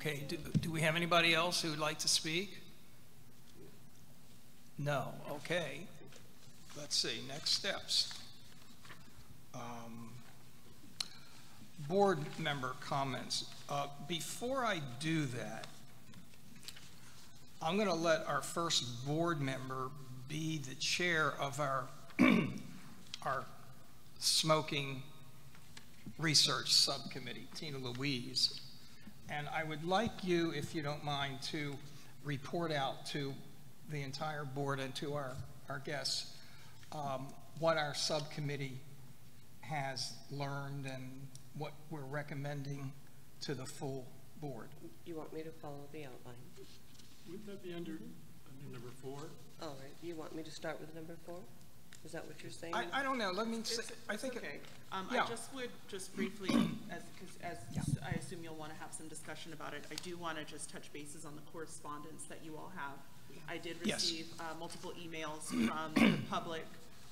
Okay, do we have anybody else who would like to speak? No, okay. Let's see, next steps. Board member comments. Before I do that, I'm going to let our first board member be the chair of our smoking research subcommittee, Tina Louise. And I would like you, if you don't mind, to report out to the entire board and to our guests what our subcommittee has learned and what we're recommending to the full board. You want me to follow the outline? Wouldn't that be under number 4? All right. You want me to start with number 4? Is that what you're saying? I don't know. Let me say. I think. Okay. Yeah. I just would briefly, as I assume you'll want to have some discussion about it. I do want to just touch bases on the correspondence that you all have. I did receive multiple emails from the public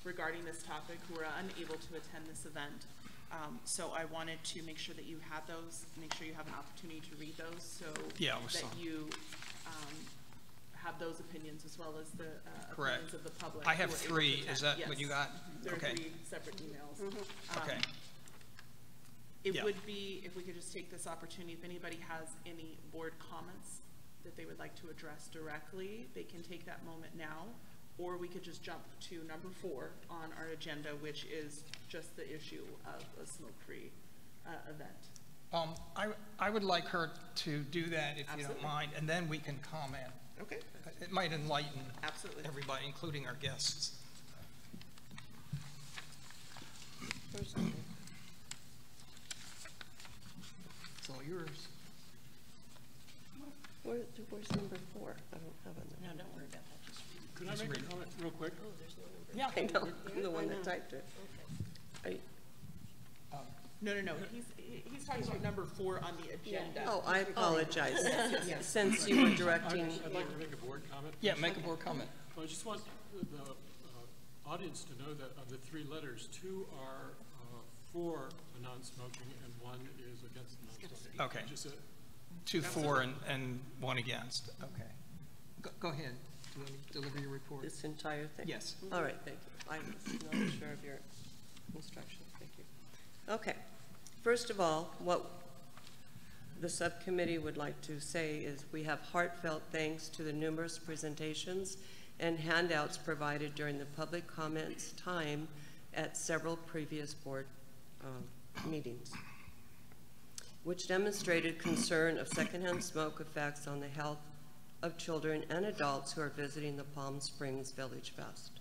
regarding this topic who are unable to attend this event. So I wanted to make sure that you had those, make sure you have an opportunity to read those, so that you have those opinions as well as the opinions of the public. I have 3. Is that what you got? There are okay. 3 separate emails. Okay. It would be, if we could just take this opportunity, if anybody has any board comments that they would like to address directly, they can take that moment now, or we could just jump to number 4 on our agenda, which is just the issue of a smoke-free event. I would like her to do that if Absolutely. you don't mind, and then we can comment. Okay. It might enlighten Absolutely. everybody, including our guests. Where's It's all yours. where's number 4? I don't have it. No, don't worry about that. Just read it. Could I make a comment real quick? Oh, there's no number. Yeah. I know. I'm the one that typed it. Okay. No. He's talking about number 4 on the agenda. Oh, I apologize. Since you were directing. I'd like to make a board comment. Yeah, make a board comment. Well, I just want the audience to know that of the 3 letters, 2 are for non-smoking and 1 is against non-smoking. Okay. Just 2 for and 1 against. Okay. Go ahead. Do you want to deliver your report? This entire thing? Yes. All right, thank you. I was not sure of your instructions. Thank you. Okay. First of all, what the subcommittee would like to say is we have heartfelt thanks to the numerous presentations and handouts provided during the public comments time at several previous board meetings, which demonstrated concern of secondhand smoke effects on the health of children and adults who are visiting the Palm Springs Villagefest.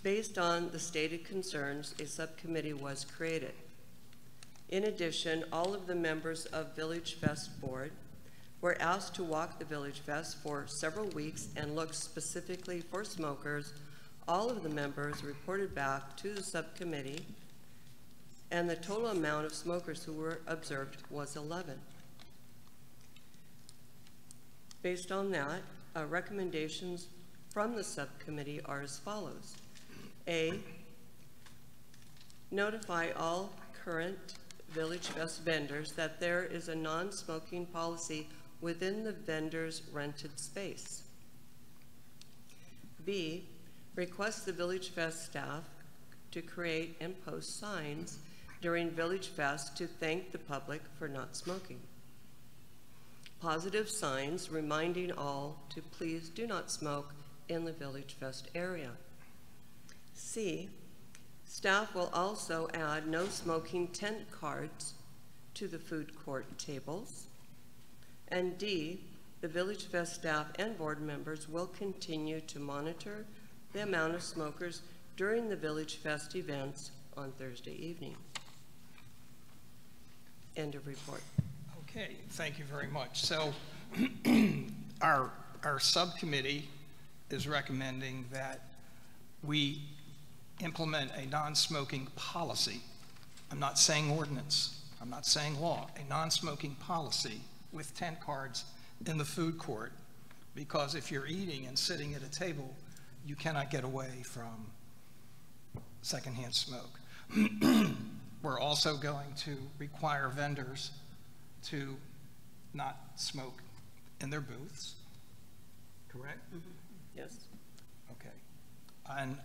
Based on the stated concerns, a subcommittee was created. In addition, all of the members of Villagefest board were asked to walk the Villagefest for several weeks and look specifically for smokers. All of the members reported back to the subcommittee, and the total amount of smokers who were observed was 11. Based on that, recommendations from the subcommittee are as follows. A, notify all current Villagefest vendors that there is a non-smoking policy within the vendor's rented space. B, request the Villagefest staff to create and post signs during Villagefest to thank the public for not smoking. Positive signs reminding all to please do not smoke in the Villagefest area. C, staff will also add no smoking tent cards to the food court tables. And D, the Villagefest staff and board members will continue to monitor the amount of smokers during the Villagefest events on Thursday evening. End of report. Okay, thank you very much. So our subcommittee is recommending that we implement a non-smoking policy. I'm not saying ordinance, I'm not saying law, a non-smoking policy with tent cards in the food court, because if you're eating and sitting at a table, you cannot get away from secondhand smoke. We're also going to require vendors to not smoke in their booths, correct? Yes. Okay. And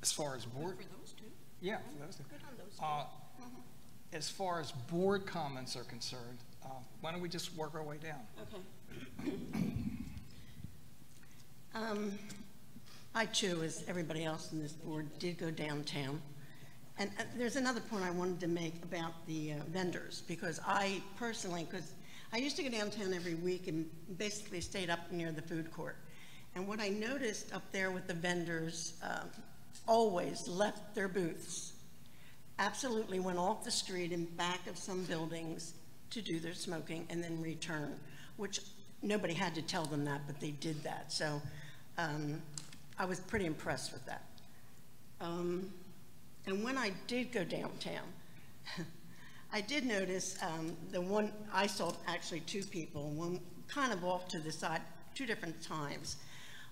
as far as board, For those two. yeah, for those two. Good on those two. As far as board comments are concerned, why don't we just work our way down? Okay. I too, as everybody else in this board, did go downtown. And there's another point I wanted to make about the vendors, because I personally, because I used to go downtown every week and basically stayed up near the food court. And what I noticed up there with the vendors, always left their booths, absolutely went off the street in back of some buildings to do their smoking and then return, which nobody had to tell them that, but they did that. So I was pretty impressed with that. And when I did go downtown, I did notice I saw actually two people, one kind of off to the side, two different times.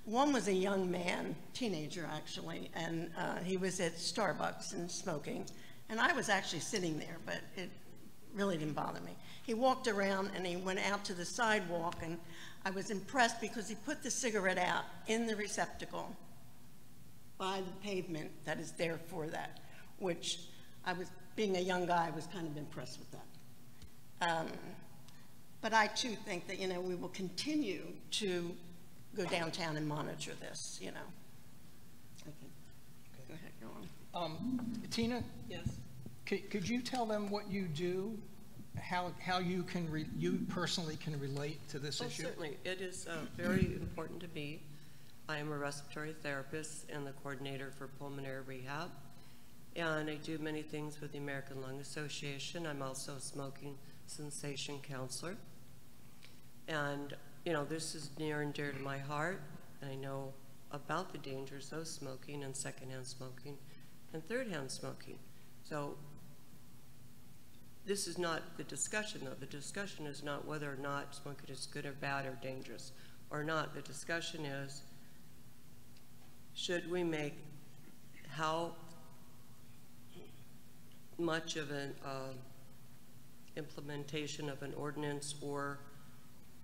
One was a young man, teenager actually, and he was at Starbucks and smoking. And I was actually sitting there, but it really didn't bother me. He walked around and he went out to the sidewalk, and I was impressed because he put the cigarette out in the receptacle by the pavement that is there for that, which being a young guy, I was kind of impressed with that. But I too think that, we will continue to go downtown and monitor this, Okay. Go ahead, go on. Tina, Yes. could you tell them what you do, how you personally can relate to this issue? Certainly. It is very important to me. I am a respiratory therapist and the coordinator for pulmonary rehab. And I do many things with the American Lung Association. I'm also a smoking cessation counselor. And, this is near and dear to my heart. I know about the dangers of smoking and secondhand smoking and third-hand smoking. So this is not the discussion, though. The discussion is not whether or not smoking is good or bad or dangerous or not. The discussion is, should we make how much of an implementation of an ordinance or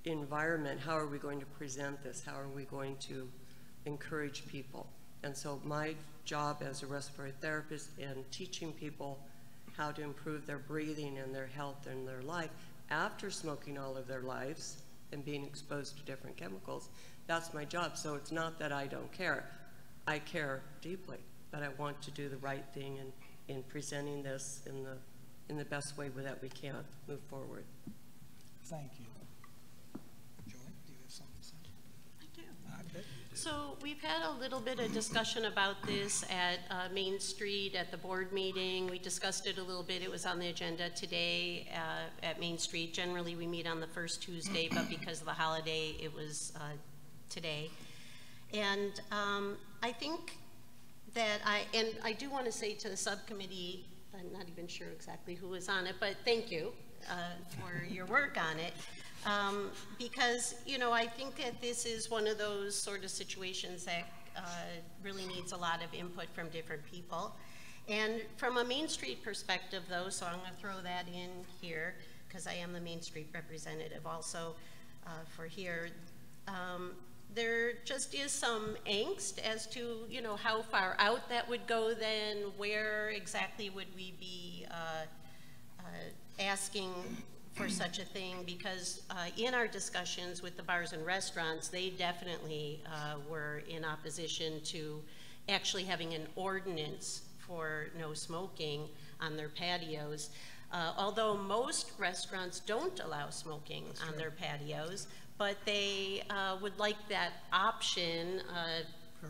environment, how are we going to present this? How are we going to encourage people? And so my job as a respiratory therapist and teaching people how to improve their breathing and their health and their life after smoking all of their lives and being exposed to different chemicals, that's my job. So it's not that I don't care. I care deeply, but I want to do the right thing in presenting this in the best way that we can move forward. Thank you. Joy, do you have something to say? I do. I bet you do. So we've had a little bit of discussion about this at Main Street at the board meeting. We discussed it a little bit. It was on the agenda today at Main Street. Generally, we meet on the first Tuesday, but because of the holiday, it was today. And I think that I do want to say to the subcommittee, I'm not even sure exactly who was on it, but thank you for your work on it. Because, I think that this is one of those sort of situations that really needs a lot of input from different people. And from a Main Street perspective, though, so I'm going to throw that in here, because I am the Main Street representative also for here. There just is some angst as to, how far out that would go then, where exactly would we be asking for such a thing, because in our discussions with the bars and restaurants, they definitely were in opposition to actually having an ordinance for no smoking on their patios. Although most restaurants don't allow smoking on their patios, but they would like that option,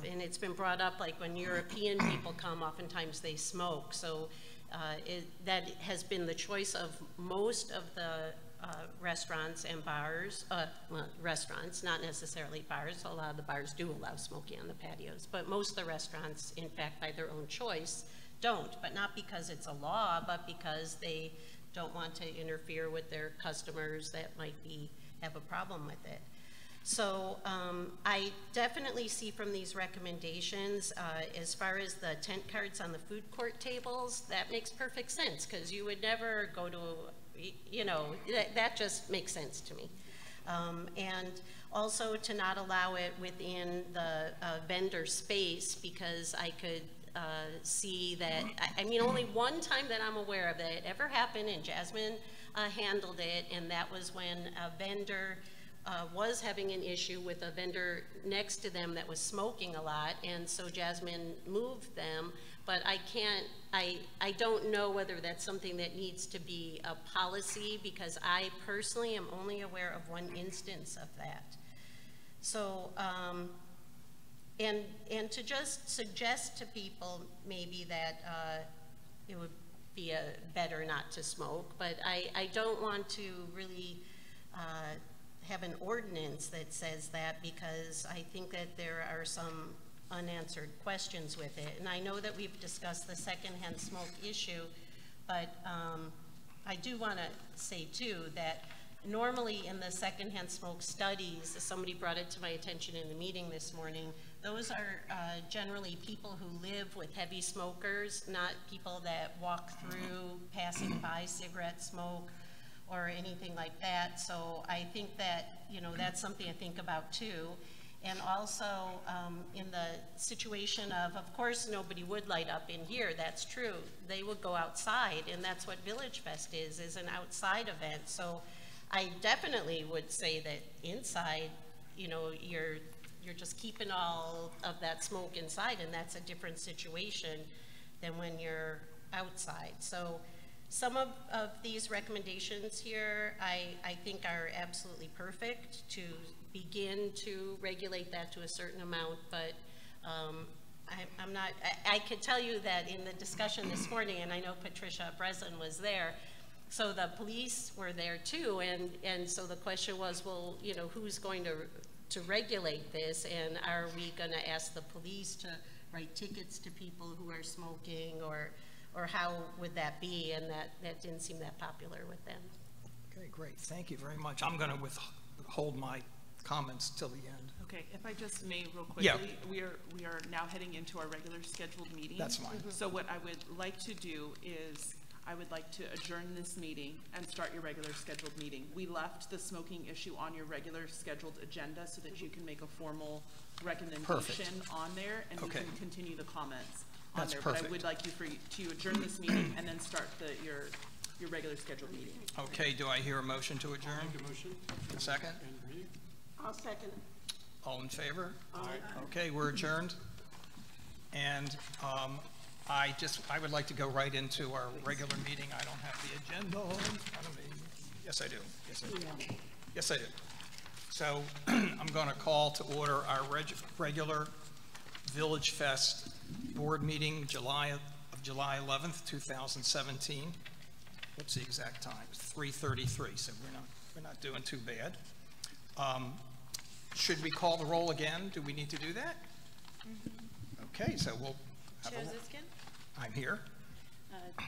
and it's been brought up, like when European people come, oftentimes they smoke. So that has been the choice of most of the restaurants and bars, well, restaurants, not necessarily bars. A lot of the bars do allow smoking on the patios, but most of the restaurants, in fact, by their own choice, don't. But not because it's a law, but because they don't want to interfere with their customers that might have a problem with it. So I definitely see from these recommendations, as far as the tent cards on the food court tables, that makes perfect sense, because you would never go to you know, that just makes sense to me. And also to not allow it within the vendor space, because I could see that, I mean, only one time that I'm aware of that it ever happened, and Jasmine handled it, and that was when a vendor was having an issue with a vendor next to them that was smoking a lot, and so Jasmine moved them. But I don't know whether that's something that needs to be a policy, because I personally am only aware of one instance of that. So, and to just suggest to people maybe that it would be better not to smoke, but I don't want to really have an ordinance that says that, because I think that there are some unanswered questions with it. And I know that we've discussed the secondhand smoke issue, but I do want to say too that normally in the secondhand smoke studies, somebody brought it to my attention in the meeting this morning, those are generally people who live with heavy smokers, not people that walk through passing by cigarette smoke or anything like that. So I think that, you know, that's something to think about too. And also in the situation of course, nobody would light up in here, that's true. They would go outside, and that's what Villagefest is an outside event. So I definitely would say that inside, you know, you're just keeping all of that smoke inside, and that's a different situation than when you're outside. So some of these recommendations here, I think are absolutely perfect to begin to regulate that to a certain amount, but I'm not, I could tell you that in the discussion this morning, and I know Patricia Breslin was there, so the police were there too, and so the question was, well, you know, who's going to regulate this, and are we going to ask the police to write tickets to people who are smoking, or how would that be? And that didn't seem that popular with them. Okay, great. Thank you very much. I'm going to withhold my comments till the end. Okay, if I just may real quickly, Yeah. we are now heading into our regular scheduled meeting. That's fine. So what I would like to do is, I would like to adjourn this meeting and start your regular scheduled meeting. We left the smoking issue on your regular scheduled agenda so that you can make a formal recommendation on there, and we can continue the comments on That's there. perfect. But I would like you to adjourn this meeting and then start your regular scheduled meeting. Okay, do I hear a motion to adjourn? Make a motion. A second? End the meeting. I'll second it. All in favor? Aye. Okay, we're adjourned. And I would like to go right into our regular meeting. I don't have the agenda in front of me. Yes, I do. Yes, I do. Yes, I do. So I'm going to call to order our regular Villagefest board meeting, July 11th, 2017. What's the exact time? It's 3:33, so we're not doing too bad. Should we call the roll again? Do we need to do that? Okay, so we'll have Chair a... Ziskin, I'm here.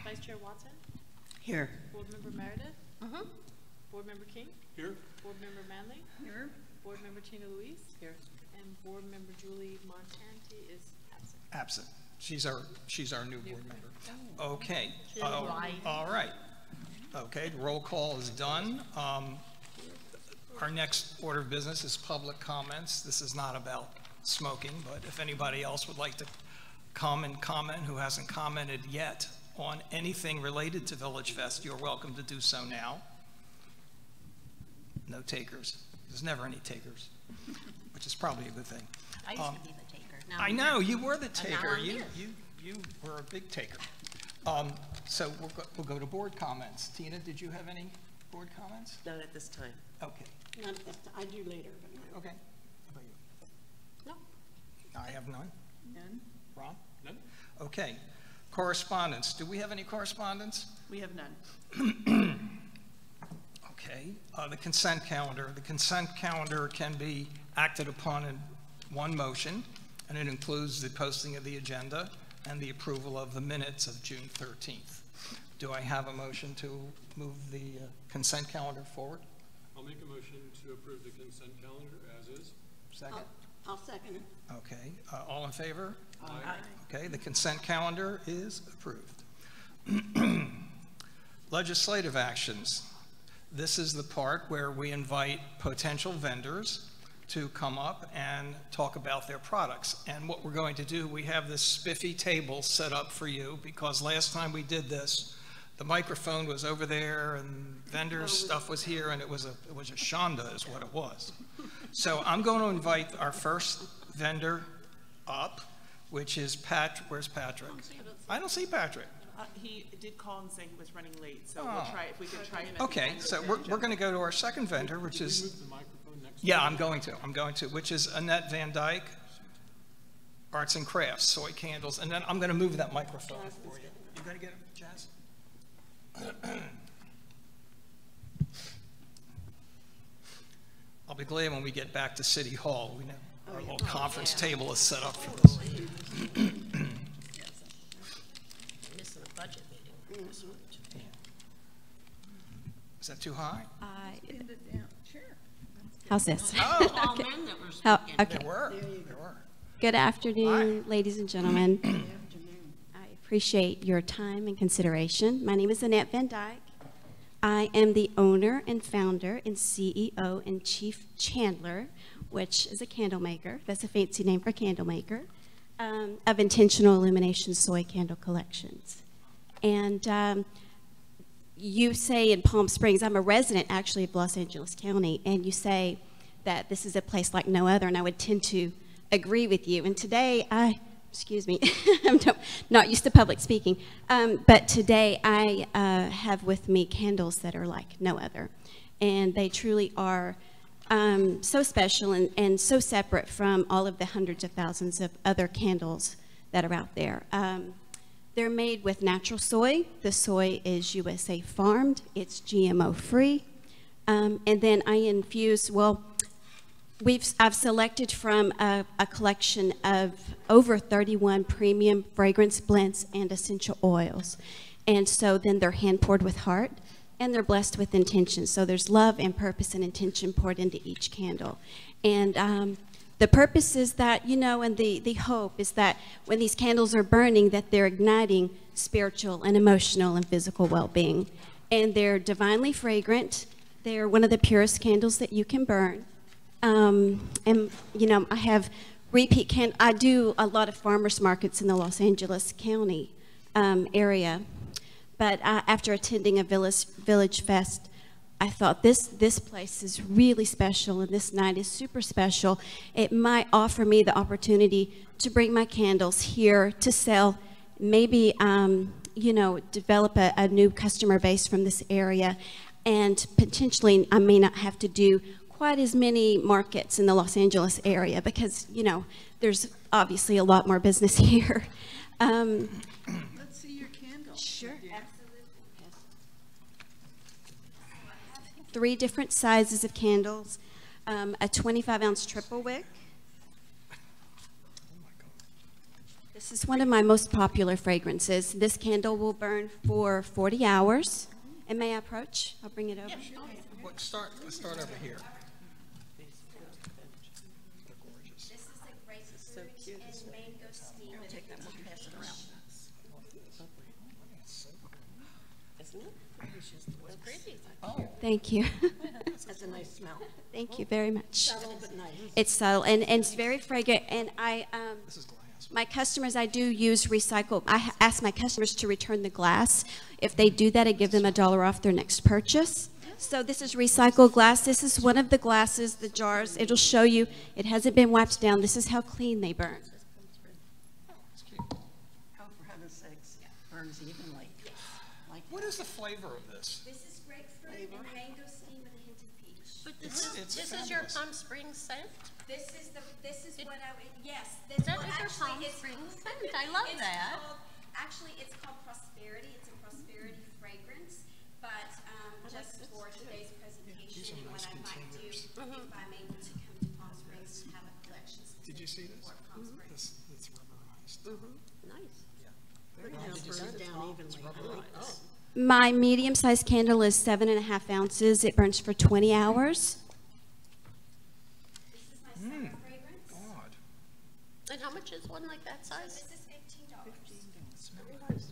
Vice Chair Watson, Here. Board Member Meredith, Board Member King, Here. Board Member Manley, Here. Board Member Tina Louise, Here. and Board Member Julie Montanti is absent. Absent. She's our new board member. Okay. Right. All right. Okay, the roll call is done. Our next order of business is public comments. This is not about smoking, but if anybody else would like to come and comment who hasn't commented yet on anything related to Villagefest, you're welcome to do so now. No takers. There's never any takers, which is probably a good thing. I used to be the taker. Now I I'm know, here. you were the And now taker. I'm here. You were a big taker. So we'll go to board comments. Tina, did you have any board comments? Not at this time. Okay. None of this, I do later, but no. Okay. How about you? No. I have none. None? Ron? None? Okay. Correspondence. Do we have any correspondence? We have none. Okay. The consent calendar. The consent calendar can be acted upon in one motion, and it includes the posting of the agenda and the approval of the minutes of June 13th. Do I have a motion to move the consent calendar forward? I'll make a motion to approve the consent calendar as is. Second? I'll second it. Okay. All in favor? Aye. Okay, the consent calendar is approved. Legislative actions. This is the part where we invite potential vendors to come up and talk about their products. And what we're going to do, we have this spiffy table set up for you because last time we did this, the microphone was over there and vendors' stuff was here, and it was a shonda is what it was. So I'm going to invite our first vendor up, which is where's Patrick? I don't see Patrick. He did call and say he was running late, so we'll try, if we could try him at the Okay, end of so the we're agenda. going to go to our second vendor, which is, Move the microphone next to yeah, you. I'm going to, which is Annette Van Dyke, Arts and Crafts, soy candles, and then I'm going to move that microphone for you. You going to get it, Jazz? I'll be glad when we get back to City Hall. We know our little conference table is set up for this. Missing a budget meeting. Is that too high? How's this? Oh, All men that were How, speaking. okay. there were. Good afternoon, ladies and gentlemen. I appreciate your time and consideration. My name is Annette Van Dyke. I am the owner and founder and CEO and chief chandler, which is a candle maker. That's a fancy name for candle maker, of Intentional Illumination Soy Candle Collections. And you say in Palm Springs, I'm a resident actually of Los Angeles County, and you say that this is a place like no other, and I would tend to agree with you. And today, excuse me, I'm not used to public speaking, but today I have with me candles that are like no other. And they truly are so special and so separate from all of the hundreds of thousands of other candles that are out there. They're made with natural soy. The soy is USA farmed. It's GMO free. And then I infuse, well, I've selected from a collection of over 31 premium fragrance blends and essential oils. And so then they're hand poured with heart, and they're blessed with intention. So there's love and purpose and intention poured into each candle. And the purpose is that, you know, and the hope is that when these candles are burning, that they're igniting spiritual and emotional and physical well-being. And they're divinely fragrant. They're one of the purest candles that you can burn. And, you know, I have I do a lot of farmers markets in the Los Angeles County area. But after attending a Villagefest, I thought this place is really special, and this night is super special. It might offer me the opportunity to bring my candles here to sell, maybe, you know, develop a new customer base from this area, and potentially I may not have to do quite as many markets in the Los Angeles area because, you know, there's obviously a lot more business here. Let's see your candle. Sure. Absolutely. 3 different sizes of candles, a 25-ounce triple wick. This is one of my most popular fragrances. This candle will burn for 40 hours. And may I approach? I'll bring it over. Let's start over here. This is a grapefruit and mango steam. Take that one, pass it around. Isn't it? It's pretty. Thank you. Has a nice smell. Thank you very much. Subtle but nice. It's subtle and it's very fragrant. And This is glass. my customers, I do use recycled. I ask my customers to return the glass. If they do that, I give them $1 off their next purchase. So this is recycled glass. This is one of the glasses, the jars. It'll show you it hasn't been wiped down. This is how clean they burn. How, for heaven's sakes, burns evenly. Like What is the flavor of this? This is grapefruit and mango steam with a hint of peach. But It's this is your fabulous. Palm Springs scent? This is what I would, yes. Is that what your Palm Springs scent? I love that. Actually, it's called Prosperity. It's a prosperity fragrance, but just for today's presentation and what I might do if I'm able to come to Palm Springs and have a collection. Did you see this? For Palm Springs. This rubberized. Nice. burns down evenly. I like this. My medium-sized candle is 7.5 ounces. It burns for 20 hours. This is my summer fragrance. Odd. And how much is one like that size? This is $15. Very nice.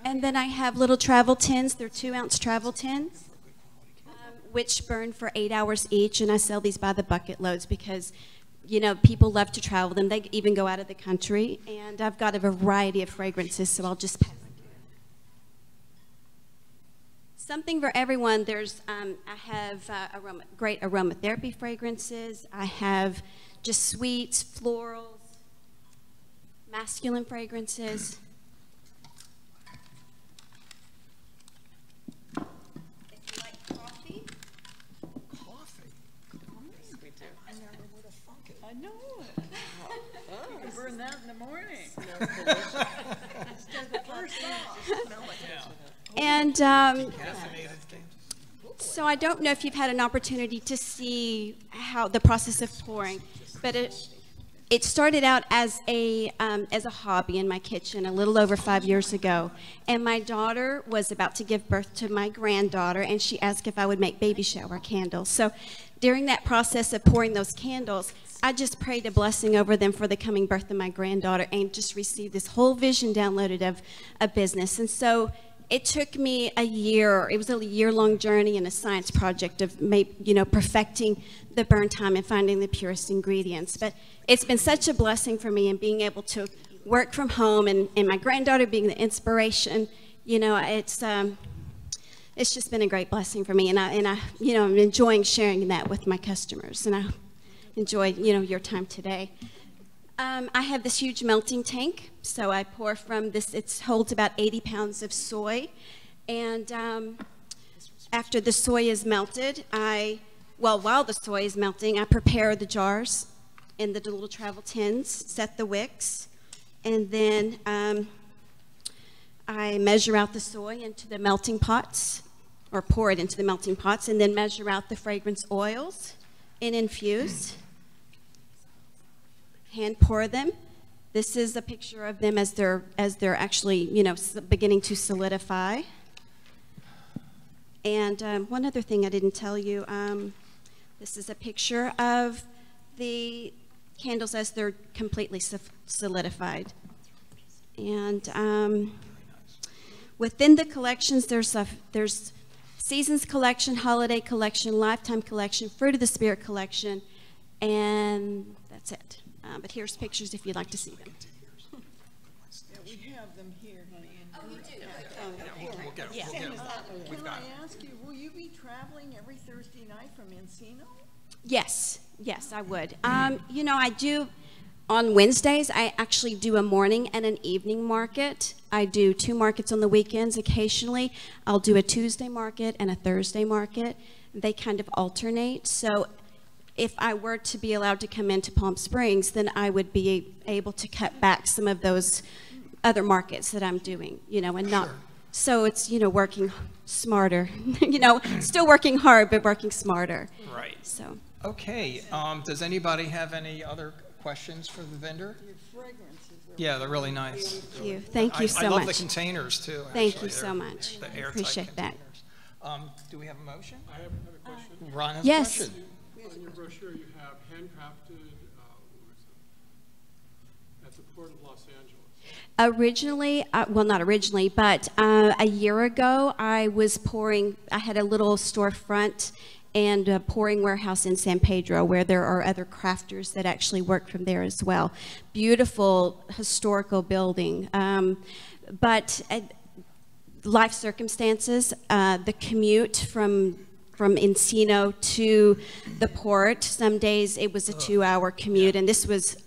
And then I have little travel tins. They're 2-ounce travel tins, which burn for 8 hours each. And I sell these by the bucket loads because, you know, people love to travel them. They even go out of the country. And I've got a variety of fragrances, so I'll just pass. Something for everyone. There's, I have great aromatherapy fragrances. I have just sweets, florals, masculine fragrances. If you like coffee. Coffee? We do. I know it. You can burn that in the morning. And so I don't know if you've had an opportunity to see how the process of pouring, but it started out as a hobby in my kitchen a little over 5 years ago. And my daughter was about to give birth to my granddaughter, and she asked if I would make baby shower candles. So during that process of pouring those candles, I just prayed a blessing over them for the coming birth of my granddaughter and just received this whole vision downloaded of a business. And so it took me a year. It was a year-long journey and a science project of, perfecting the burn time and finding the purest ingredients. But it's been such a blessing for me, and being able to work from home and my granddaughter being the inspiration. It's just been a great blessing for me, and I'm enjoying sharing that with my customers, and I enjoy your time today. I have this huge melting tank, so I pour from this. It holds about 80 pounds of soy, and after the soy is melted, while the soy is melting, I prepare the jars in the little travel tins, set the wicks, and then I measure out the soy into the melting pots, or pour it into the melting pots, and then measure out the fragrance oils and infuse. Hand pour them. This is a picture of them as they're actually beginning to solidify. And one other thing I didn't tell you, this is a picture of the candles as they're completely solidified. And within the collections, there's Seasons Collection, Holiday Collection, Lifetime Collection, Fruit of the Spirit Collection, and that's it. But here's pictures if you'd like to see them. Yeah, we have them here, honey. Oh, you do? We'll get them. Can I ask you, will you be traveling every Thursday night from Encino? Yes, I would. I do, on Wednesdays, I actually do a morning and an evening market. I do 2 markets on the weekends occasionally. I'll do a Tuesday market and a Thursday market. They kind of alternate. So if I were to be allowed to come into Palm Springs, then I would be able to cut back some of those other markets that I'm doing, and not. Sure. So it's, working smarter, still working hard, but working smarter. Right. So. Okay. Does anybody have any other questions for the vendor? Your fragrances are they're really nice. Thank you. Thank you so much. I love the containers too. Thank you so much. The airtight Appreciate that. containers. Do we have a motion? I have a question. Ron has Yes. a question. In your brochure, you have handcrafted, at the Port of Los Angeles. Originally, well, not originally, but a year ago, I had a little storefront and a pouring warehouse in San Pedro where there are other crafters that actually work from there as well. Beautiful historical building. But life circumstances, the commute from Encino to the port, some days it was a 2-hour commute, and this was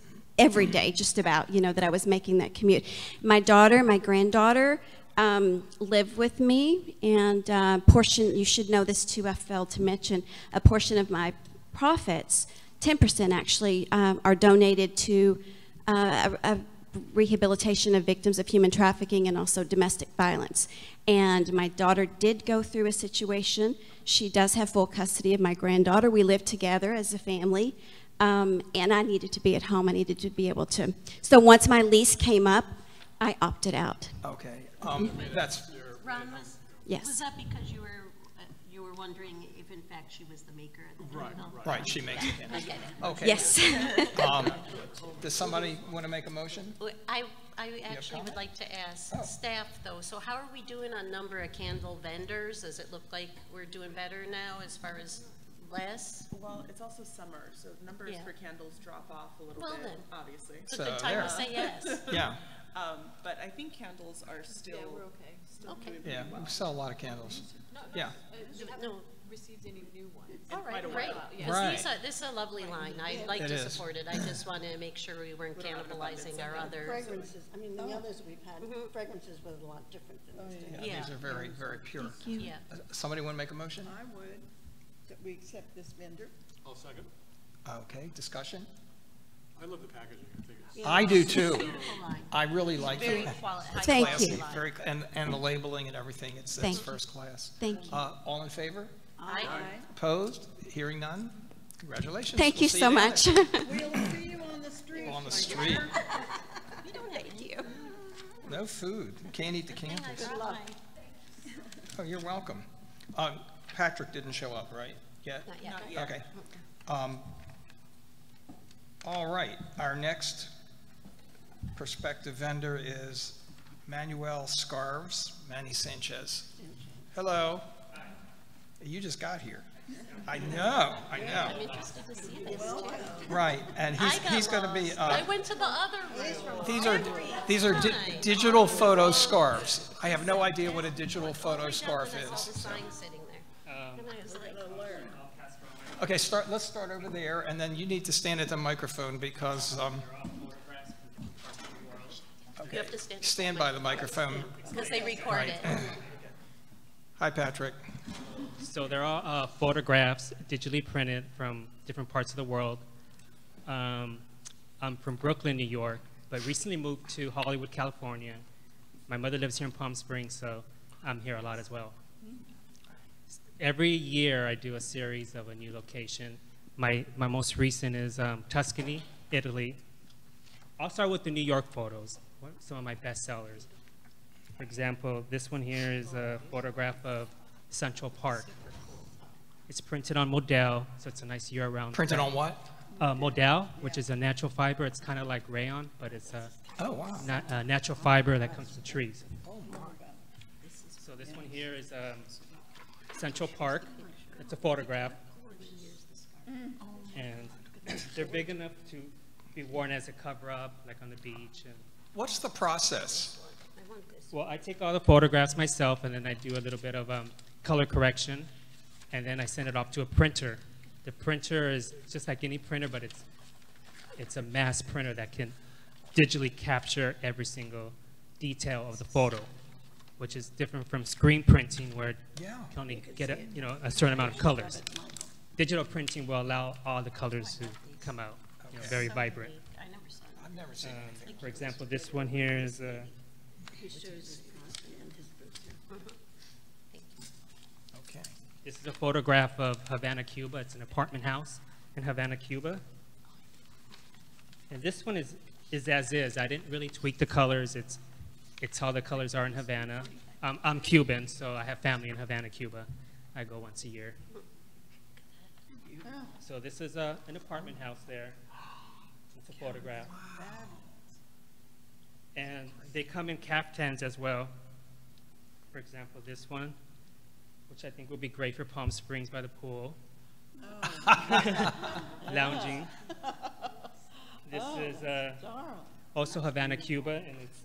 every day just about, that I was making that commute. My granddaughter live with me, and portion, you should know this too, I failed to mention, a portion of my profits, 10% actually, are donated to a rehabilitation of victims of human trafficking and also domestic violence. And my daughter did go through a situation. She does have full custody of my granddaughter. We live together as a family. And I needed to be at home. I needed to be able to. So once my lease came up, I opted out. Okay. That's. Ron, Yes. was that because you were You were wondering if in fact she was the maker of the Right, candle? right. Right, she makes the candles. I get it. Okay. Yes. Does somebody want to make a motion? Well, I actually would comment? like to ask Oh. staff though, so how are we doing on number of candle vendors? Does it look like we're doing better now as far as less? Well, it's also summer, so numbers Yeah. for candles drop off a little Well bit, then. obviously. It's a So good time there. to say yes. Yeah, But I think candles are still. Yeah, we're okay. Still Okay. doing yeah, pretty well. we sell a lot of candles. No, Yeah. we haven't No. received any new ones. All right, quite a great. while, yeah. 'Cause Right. this is a lovely line. I'd like It to is. support it. I just want to make sure we weren't Put it out in abundance cannibalizing our and other. Fragrances, I mean, the others we've had, fragrances were a lot different than this. too. Yeah, Yeah. these are very, very pure. Yeah. Somebody want to make a motion? I would, that we accept this vendor. I'll second. Okay, discussion? I love the packaging. I think it's I do too. Beautiful line. I really like Very it. high Thank quality you. line. Very, and the labeling and everything, it's Thank you. first class. Thank you. All in favor? Aye. Opposed? Hearing none? Congratulations. Thank We'll you see so down much. there. We'll see you on the street. On the my street. dear. We don't hate you. No food. Can't eat the candles. Good luck. Oh, you're welcome. Patrick didn't show up, right? Yet? Not yet. Okay. All right, our next prospective vendor is Manuel Scarves, Manny Sanchez. Hello. You just got here. I know. I'm interested to see this too. Right, and he's going to be, I went to the other room. these are time. digital photo scarves. I have no idea what a digital photo Right scarf down when is. there's all the signs sitting there. And I was like, Okay, let's start over there, and then you need to stand at the microphone because, you have to stand. stand by the microphone. Because they record it. Hi, Patrick. So they're all photographs digitally printed from different parts of the world. I'm from Brooklyn, New York, but recently moved to Hollywood, California. My mother lives here in Palm Springs, so I'm here a lot as well. Every year I do a series of a new location. My most recent is Tuscany, Italy. I'll start with the New York photos, some of my best sellers. For example, this one here is a photograph of Central Park. It's printed on modal, so it's a nice year-round. Printed on what? Modal, which is a natural fiber. It's kind of like rayon, but it's a Oh, wow. natural fiber that comes from trees. So this one here is Central Park. It's a photograph. And they're big enough to be worn as a cover-up, like on the beach. And, What's the process? well, I take all the photographs myself, and then I do a little bit of color correction, and then I send it off to a printer. The printer is just like any printer, but it's a mass printer that can digitally capture every single detail of the photo, which is different from screen printing, where you can only get a certain amount of colors. Digital printing will allow all the colors to come out, very vibrant. I never saw that. I've never seen anything. For example, this one here is Okay. this is a photograph of Havana, Cuba. It's an apartment house in Havana, Cuba. And this one is as is. I didn't really tweak the colors. It's how the colors are in Havana. I'm Cuban, so I have family in Havana, Cuba. I go once a year. So this is an apartment house there. It's a photograph. And they come in caftans as well. For example, this one, which I think would be great for Palm Springs by the pool. Lounging. This is also Havana, Cuba, and it's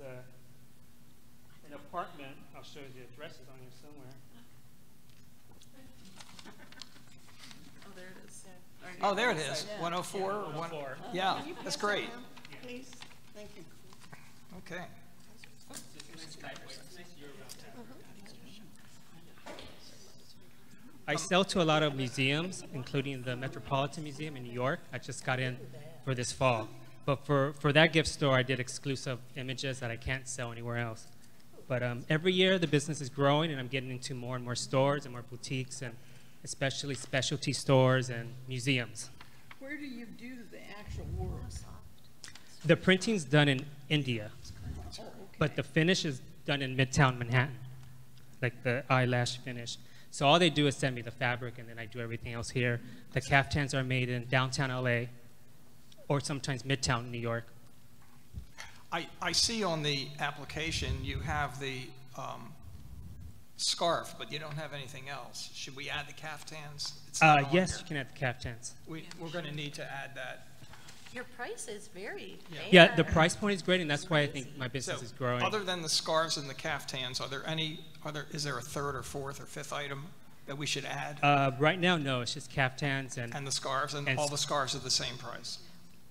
an apartment. I'll show you the address is on here somewhere. Oh, there it is. Oh, there it is. 104 or 104. Yeah, that's great. Please, thank you. Okay. I sell to a lot of museums, including the Metropolitan Museum in New York. I just got in for this fall. But for that gift store, I did exclusive images that I can't sell anywhere else. But every year, the business is growing, and I'm getting into more and more stores and more boutiques, and especially specialty stores and museums. Where do you do the actual work? The printing's done in India, but the finish is done in Midtown Manhattan, like the eyelash finish. So all they do is send me the fabric, and then I do everything else here. The caftans are made in downtown LA, or sometimes Midtown New York. I see on the application you have the scarf, but you don't have anything else. Should we add the caftans? It's not on Yes, here. you can add the caftans. We're going to need to add that. Your price is very fair. Yeah, the price point is great, and that's why I think my business is growing. Other than the scarves and the caftans, is there a third or fourth or fifth item that we should add? Right now, no, it's just caftans And the scarves, and all the scarves are the same price?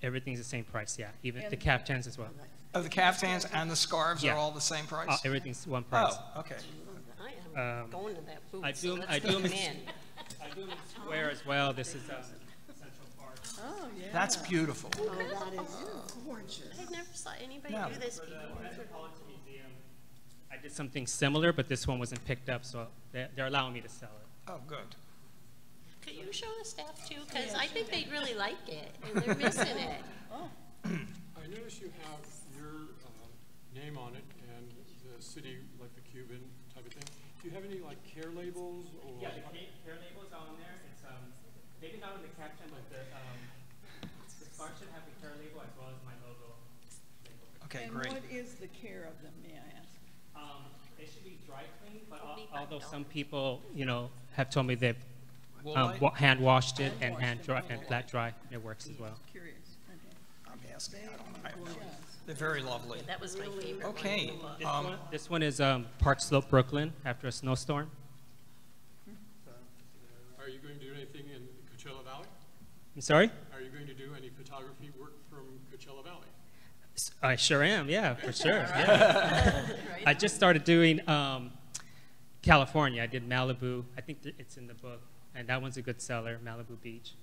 everything's the same price, yeah, even the caftans as well. Oh, the caftans and the scarves Yeah. are all the same price? Everything's one price. Oh, okay. I am going to that booth, I so do let's them get them in. I do them in square as well. This is Central Park. Oh, yeah. That's beautiful. Oh, that is gorgeous. I never saw anybody Yeah. do this before. Metropolitan Museum. I did something similar, but this one wasn't picked up, so they're allowing me to sell it. Oh, good. Could you show the staff too? Because I think they'd really like it, and they're missing it. I notice you have your name on it and the city, like the Cuban type of thing. Do you have any like care labels or? Yeah, the care labels are on there. It's maybe not on the caption, but the scarf should have the care label as well as my logo. Okay, And great. what is the care of them, may I ask? They should be dry clean, but although some people, have told me they've Woolite? hand washed it and Hand-washed hand them. dry and flat dry, it works as well. Curious, okay. I'm asking, I don't know. They're very lovely. That was my favorite one Okay. in the book. This one is Park Slope, Brooklyn, after a snowstorm. Are you going to do anything in Coachella Valley? I'm sorry? Are you going to do any photography work from Coachella Valley? I sure am, yeah, for sure. Yeah. I just started doing California. I did Malibu. I think it's in the book, and that one's a good seller, Malibu Beach.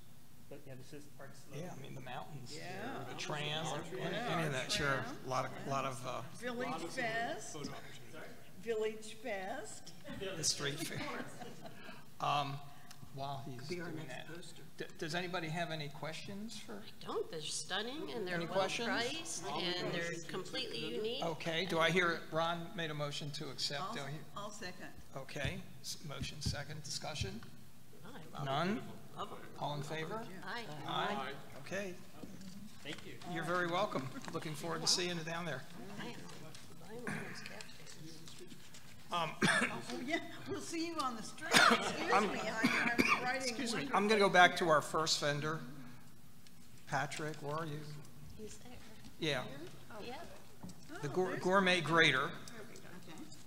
But yeah, this is Park Slope. Yeah, I mean, the mountains. Yeah. The tram, any of that, sure. A lot of Village Fest, Photo opportunity. Village Fest. the street fair. While he's doing that, does anybody have any questions for? Don't, they're stunning, and they're Any well questions? priced, and they're completely unique. Okay, do I hear, Ron made a motion to accept, do I hear? I'll second. Okay, motion second, discussion? Oh, I love None? it. Love it. All in favor? Aye. Aye. Okay, Thank you. you're very welcome. Looking forward to seeing you down there. I am. I'm on those caftans. Oh, yeah, we'll see you on the street. Excuse me, I'm writing. Excuse me, I'm gonna go back to our first vendor. Patrick, where are you? He's there. Yeah, Yeah. the gourmet grater,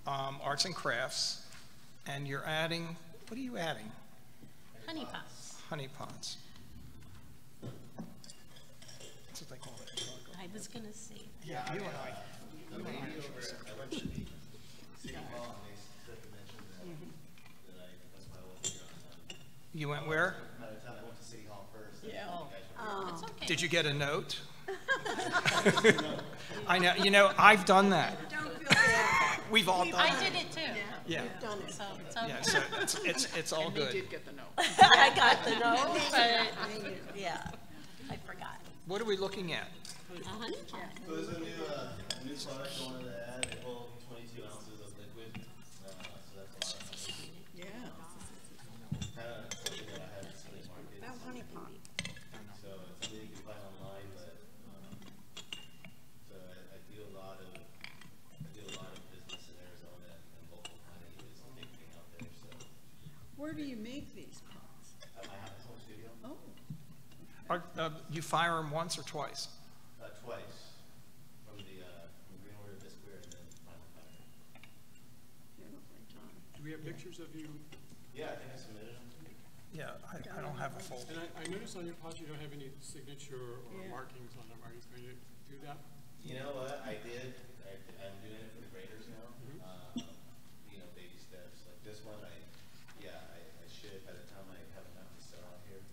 arts and crafts, and you're adding, what are you adding? Honey pots. Honey pots. That's what they call it. I was gonna say that. Yeah, you and I. I went to the City Hall and they said to mention that that's why I wasn't here on time. You went where? Out of town, I went to City Hall first. Yeah. It's okay. Did you get a note? I know, I've done that. Don't feel bad. We've all done I that. did it too. Yeah, Done it. So it's okay. yeah, so it's all good. Get the note. I got the note, but yeah, I forgot. What are we looking at? A honey pot. So there's a new product I wanted to add. They hold 22 ounces of liquid, so that's a lot of honey. Yeah. Kind of something that I haven't seen in market. That honey pot. So it's something you can find online, but so I do a lot of business in Arizona, and local honey is a big thing out there. So Where do you make these pots? at my home studio, You fire them once or twice? twice from Green Order this square and then Final Fire. Do we have pictures of you? Yeah, I think I submitted them. Yeah, I don't have a folder. And I noticed on your pots you don't have any signature or Yeah. markings on them. Are you going to do that? You know what? I did. I'm doing it for the graders now. Baby steps. Like this one, I should. By the time I have enough to sell out here,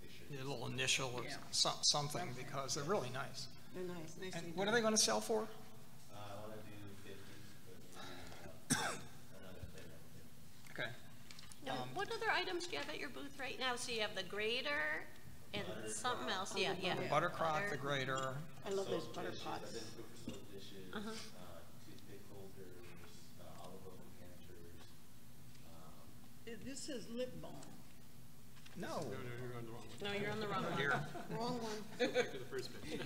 they should. A little initial or Yeah. something, because they're really nice. They're nice, nicely And done. what are they gonna sell for? I want to do 50, but maybe another thing. Okay. Now, what other items do you have at your booth right now? So you have the grater and something else. Yeah, yeah. The butter crock, the grater. I love those butter pots. I've been cooking for soap dishes, toothpick holders, olive oil canters. this says lip balm. No. No, you're on the wrong one. No, you're on the wrong one. Here. Wrong one. Go back to the first page.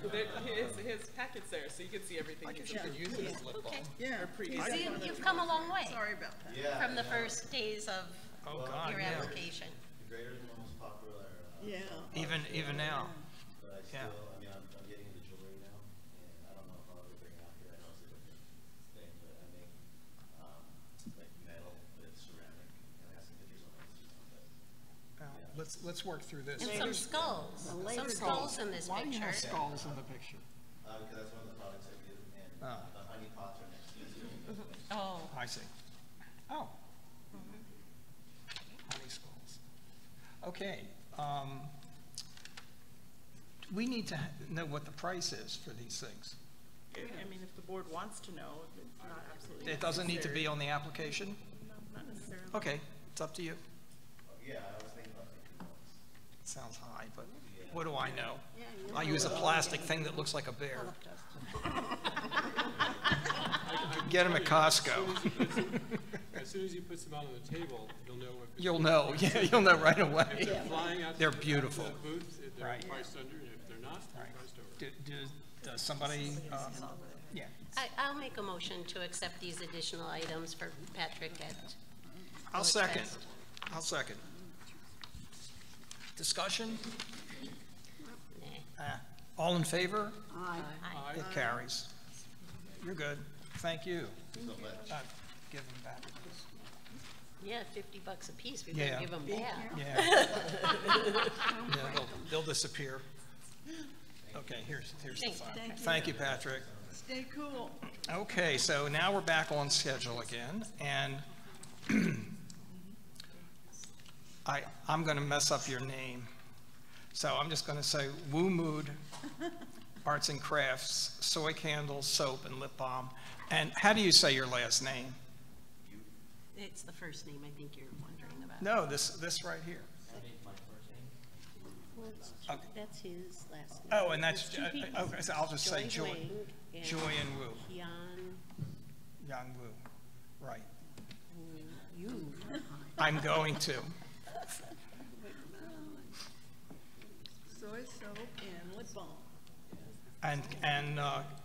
His packet's there, so you can see everything. I guess you could use it as lip balm. Yeah. See, you've come a long way Sorry about that. Yeah. from the first days of Oh, God, your yeah. application. The grader's the most popular. Yeah. Even now. But I Yeah. still, I mean, I'm getting into jewelry now, and I don't know if I'll ever bring it out here. I know it's a different thing, but I make, like metal with ceramic, and I have some pictures on it. But Let's work through this. And some skulls. Some skulls in this Why do you have picture. skulls in the picture? because that's one of the products I do, and Oh. the honey pots are next to it. Oh. I see. Oh. Honey skulls. Okay. We need to know what the price is for these things. I mean, if the board wants to know, if it's not absolutely It doesn't need to be necessary. on the application? No, not necessarily. Okay, it's up to you. Yeah, I was thinking about $50. Sounds high, but what do I know? I use a plastic thing that looks like a bear. Get them at Costco. As soon as you put some out on the table, you'll know if it's You'll know, yeah, you'll know right if away. they're flying out. They're the beautiful. booth, if they're Right. priced under, and if they're not, they're priced over. Does somebody, yeah, I'll make a motion to accept these additional items for Patrick at I'll second. Villagefest. I'll second. Discussion? Nah. All in favor? Aye. Aye. It carries. You're good. Thank you. Give them back. Yeah, $50 a piece, we Yeah. better give them back. Yeah. Yeah, they'll disappear. Okay, here's the Thanks. file. Thank you. Thank you, Patrick. Stay cool. Okay, so now we're back on schedule again, and I'm going to mess up your name. So I'm just going to say Woo Mood Arts and Crafts, Soy Candles, Soap, and Lip Balm. And how do you say your last name? It's the first name I think you're wondering about. No, this right here. Well, that's his last name. Oh, and that's, There's two people. okay, so I'll just say Joy. Wang and Joy and Woo. Hyun Yang Woo, right. Yu. I'm going to. Soy soap and lip balm. And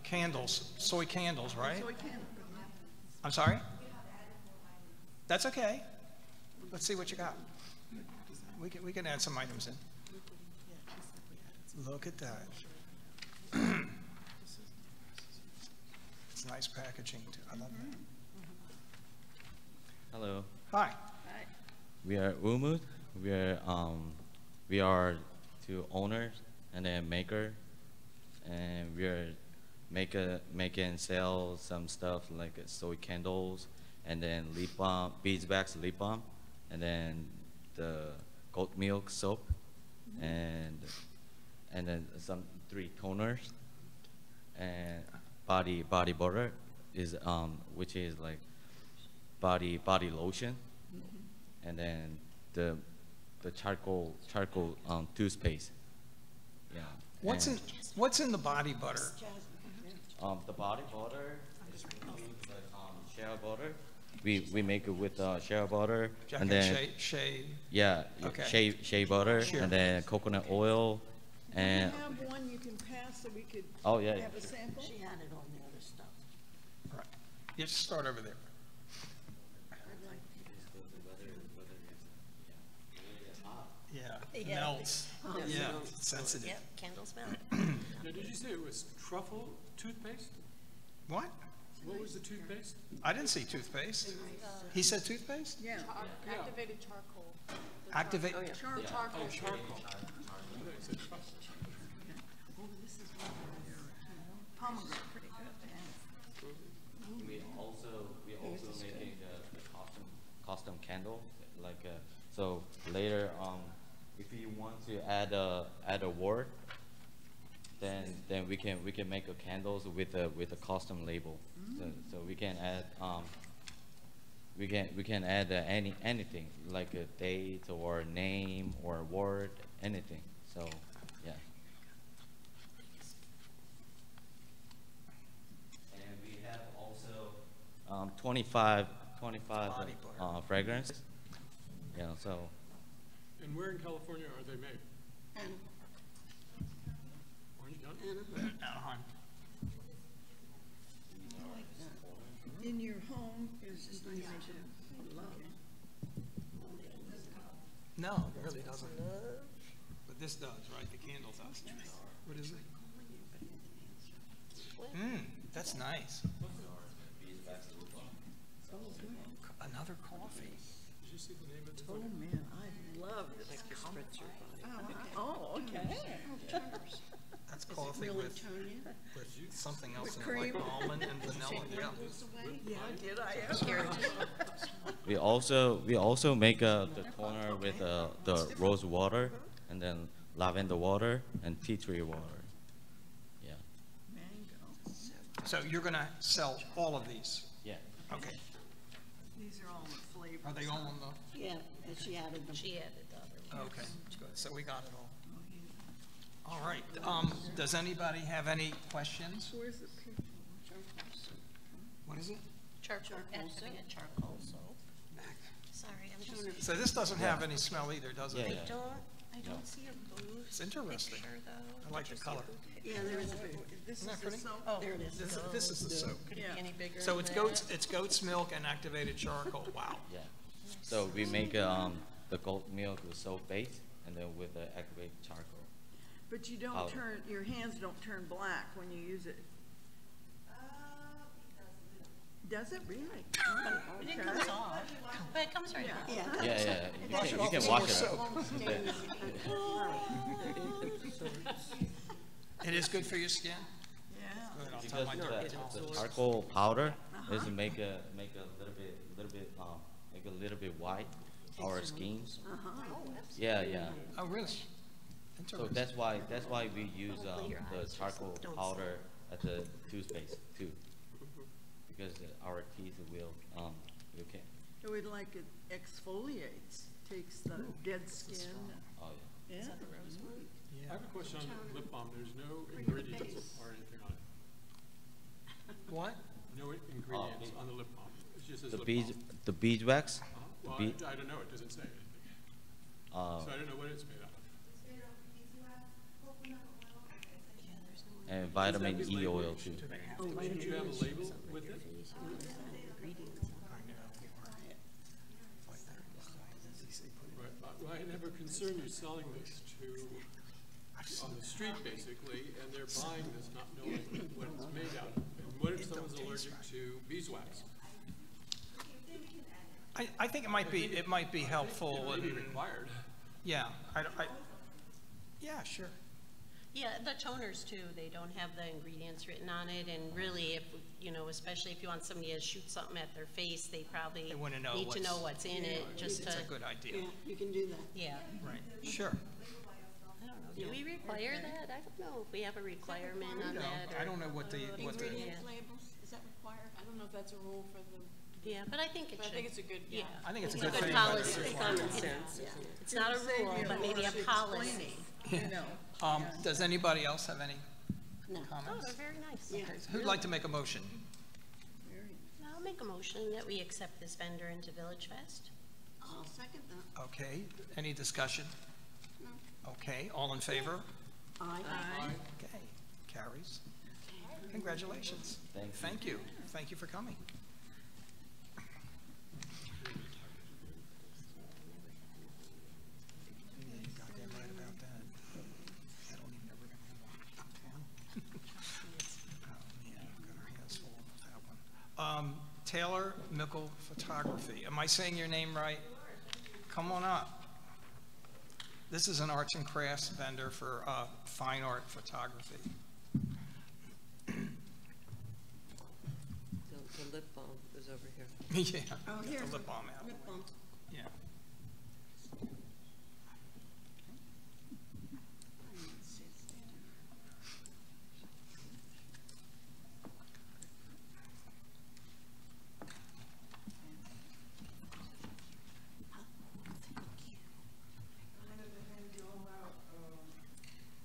candles, soy candles, right? Soy candle. I'm sorry? That's okay. Let's see what you got. We can add some items in. Look at that. It's nice packaging too. I love that. Hello. Hi. We are Umud. We are two owners and a maker, and we are make and sell some stuff like soy candles, and then lip balm, beeswax lip balm, and then the goat milk soap, and then some 3 toners, and body butter is which is like body lotion, and then the charcoal toothpaste. Yeah. What's in the body butter? The body butter is shea butter. We make it with shea butter, Jack and then shea. yeah, Okay. shea butter, Sure. and then coconut oil, Do you and have one you can pass so we could oh yeah, have a sample? She added all the other stuff. Right. You just start over there. Yeah, melts. Yeah, sensitive. Yep, candles melt. Now, did you say it was truffle toothpaste? What? What was the toothpaste? I didn't see toothpaste. He said toothpaste? Yeah. Activated charcoal. Activate. Charcoal. Oh, charcoal. I thought you said truffle. Oh, this is one of your pomegranate, pretty good. we also making the custom candle, like so later if you want to add a word, then we can make a candles with a custom label. So we can add we can add anything like a date or name or word, anything. So yeah. And we have also 25 Body butter. fragrance. You know, so And where in California are they made? Orange County? Anaheim. In your home is just nice to love. No, it really doesn't. But this does, right? The candle does. What is it? That's nice. Another coffee. Did you see the name of the Oh man, I love this. Like your spritz your body. Oh, okay. That's coffee with something else in it, like almond and vanilla. Yeah. Yeah, did I? we also make the toner with the rose water and then lavender water and tea tree water. Yeah. Mango. So you're going to sell all of these? Yeah. Okay. These are all the flavors. Are they all on the? Yeah, and she added them. She added the other one. Okay, good. So we got it all. All right. Does anybody have any questions? Where's the picture? What is it? Charcoal, actually a charcoal soap. Sorry, I'm just. So this doesn't have any smell either, does it? Yeah. I don't see a booth. It's interesting. Picture, though. I like the color. Yeah, there is a big, This Isn't is that the pretty? soap. Oh, there it is. This is the soap. Could it be any bigger So than it's that? goat's milk and activated charcoal. Wow. Yeah. So we make the goat milk with soap base and then with the activated charcoal. But you don't Powder. turn, your hands don't turn black when you use it. Does it really? But it comes off. But it comes right off. yeah. Yeah. You can wash it up. It is good for your skin? Yeah. Good, I'll tell Because my the dermatologist. charcoal powder is to make a little bit white our skin. Yeah. Oh, really? So Interesting. that's why we use the charcoal powder as a toothpaste too, because our teeth will can. So it like it exfoliates, takes the dead skin. Oh yeah. Yeah. I have a question on the lip balm. There's no ingredients or anything on it. What? No ingredients on the lip balm. It just says The lip balm. beeswax. Well, I don't know. It doesn't say anything. So I don't know what it's made out of. And vitamin E oil too. Should you have a label with it? Right. Well, I have a concern you're selling this to on the street basically, and they're buying this not knowing what it's made out of. And what if someone's allergic to beeswax? I think it might be helpful. It may be and- required. Yeah, yeah, sure. Yeah, the toners too, they don't have the ingredients written on it, and really, if, especially if you want somebody to shoot something at their face, they probably They wanna know need to know what's in it, just It's to, a good idea. Yeah, you can do that. yeah. Right, sure. I don't know, do we require that? I don't know if we have a requirement on that, or. I don't know what the, Ingredient labels, is that required? I don't know if that's a rule for the, Yeah, but I think it but I should. think it's a good, yeah. I think it's a It's a good good thing. policy. Common sense. It's not a rule, but maybe a policy. You know. Does anybody else have any No. Oh, comments? they're very nice. Yeah. Who'd like to make a motion? I'll make a motion that we accept this vendor into Villagefest. I'll second that. Okay, any discussion? Okay, all in favor? Aye. Okay, carries. Congratulations. Thank you. Thank you for coming. Yeah, you're goddamn right about that. I don't even know we're gonna have one downtown. Oh, man, I've got our hands full with that one. Taylor Mickle Photography. Am I saying your name right? Come on up. This is an arts and crafts vendor for fine art photography. The lip balm is over here. Yeah. Oh, got the here's lip balm out. Lip balm. Yeah.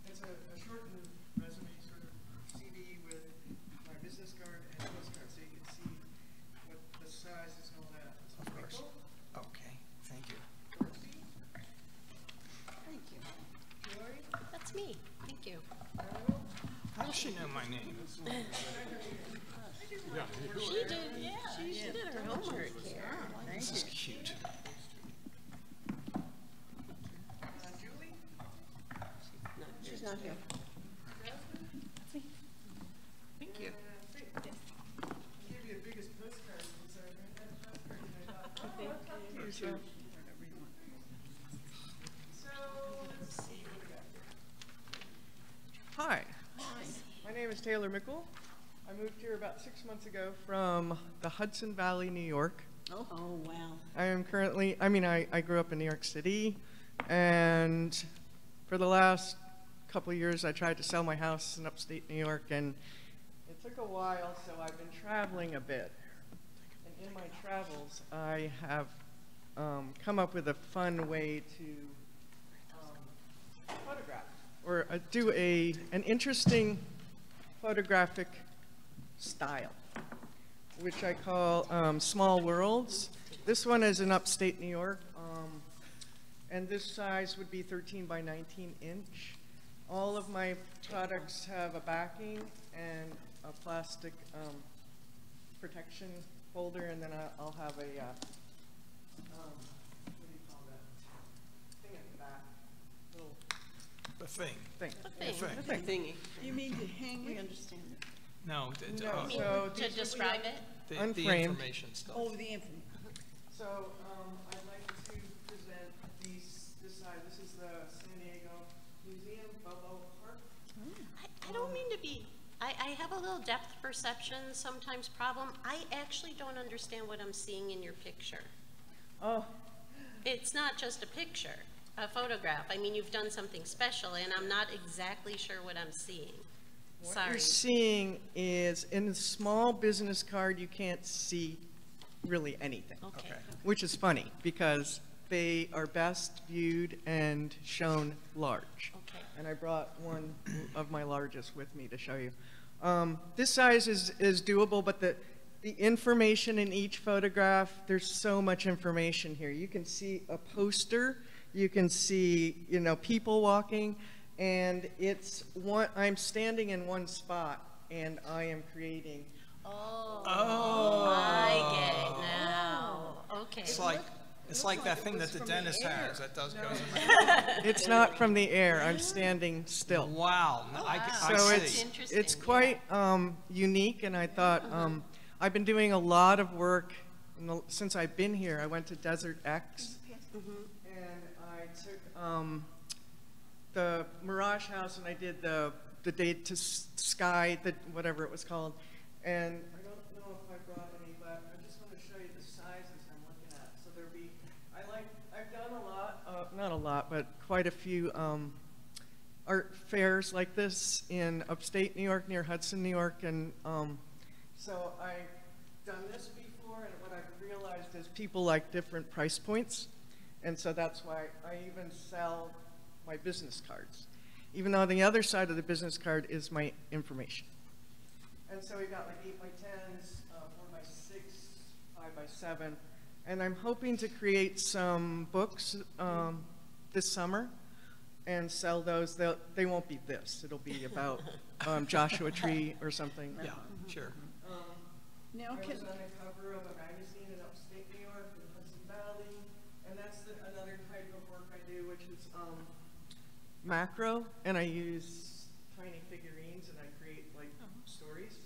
It's a shortened resume sort of CD with my business card and postcard, so you can see what the sizes and all that. Of course. Oh, course you know my name. She did, yeah, she did her homework here. This is cute. Julie? She's not here. Thank you. Give you the biggest postcard. Here's your- Hi. My name is Taylor Mickle. I moved here about 6 months ago from the Hudson Valley, New York. Oh, wow. I am currently, I grew up in New York City, and for the last couple of years I tried to sell my house in upstate New York, and it took a while, so I've been traveling a bit. And in my travels, I have come up with a fun way to photograph, or do an interesting photographic style, which I call small worlds. This one is in upstate New York, and this size would be 13 by 19 inch. All of my products have a backing and a plastic protection holder, and then I'll have a, what do you call that? Thing at the back. Little The thing. The thingy. You mean to hang We it? understand it. No, No, You so mean to describe it? the unframed. information stuff. Oh, the information. So I'd like to present this side. This is the San Diego Museum, Balboa Park. I don't mean to be, I have a little depth perception sometimes problem. I actually don't understand what I'm seeing in your picture. Oh, It's not just a picture, a photograph. I mean, you've done something special, and I'm not exactly sure what I'm seeing. what Sorry. you're seeing is in the small business card, you can't see really anything, Okay. which is funny because they are best viewed and shown large. Okay. And I brought one of my largest with me to show you. This size is doable, but the information in each photograph, there's so much information here. You can see a poster, you can see, people walking, and I'm standing in one spot, and I am creating. Oh, I get it now. Okay. It's like that thing that the dentist has that goes in It's not from the air, I'm standing still. Wow. No, I So see. it's quite unique, and I thought, I've been doing a lot of work since I've been here. I went to Desert X, and I took the Mirage House, and I did the Day to Sky, whatever it was called. And I don't know if I brought any, but I just want to show you the sizes I'm looking at. So there'll be, I've done a lot, not a lot, but quite a few art fairs like this in upstate New York, near Hudson, New York, and so I've done this before, and what I've realized is people like different price points, and so that's why I even sell my business cards, even though the other side of the business card is my information. And so we got like 8x10s, 4x6, 5x7, and I'm hoping to create some books this summer and sell those. They won't be this. It'll be about Joshua Tree or something. Yeah, sure. I was on the cover of a magazine in upstate New York in Hudson Valley, and that's another type of work I do, which is macro, and I use tiny figurines, and I create like stories.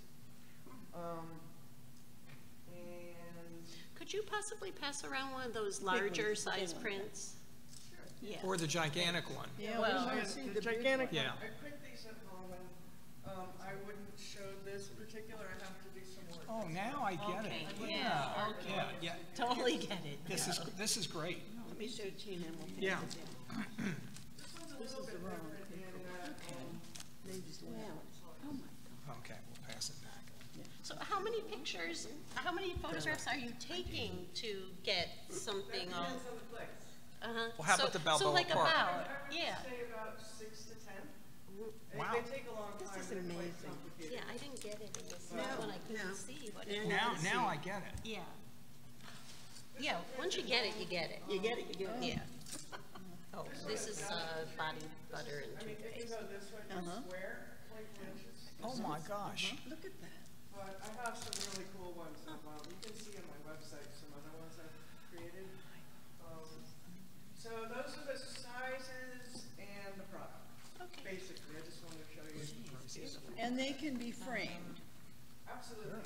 And Could you possibly pass around one of those larger size prints? sure. Yeah. Or the gigantic one. Yeah, Well, we want to see The the big gigantic Yeah. one. I print these at home, and I wouldn't show this in particular. I have to do some work. Oh, now I get Okay, it. yeah, okay. Yeah. Totally get it. This is great. Let me show Tina and we'll Yeah. pass it down. This is the wrong They just laugh. Oh, my God. Okay, we'll pass it back. So how many pictures, how many photographs are you taking to get something on? Depends on the place. Uh-huh. Well, how about the Balboa So like Park? about, I would yeah. say about 6 to 10. Wow. They take a long time. This is they're quite amazing. complicated. Yeah, I didn't get it in this No, one. I couldn't no. see what Yeah. it was. Now I get it. Yeah. Yeah, once you get it, you get it. You get it, you get it. Yeah. Oh, this is body butter and I mean, if you go this way, Uh-huh. square, 22 inches. Oh my gosh. Look at that. But I have some really cool ones. You can see on my website some other ones I've created. So those are the sizes and the product. Okay. Basically, I just wanted to show you. And they can be framed. Absolutely.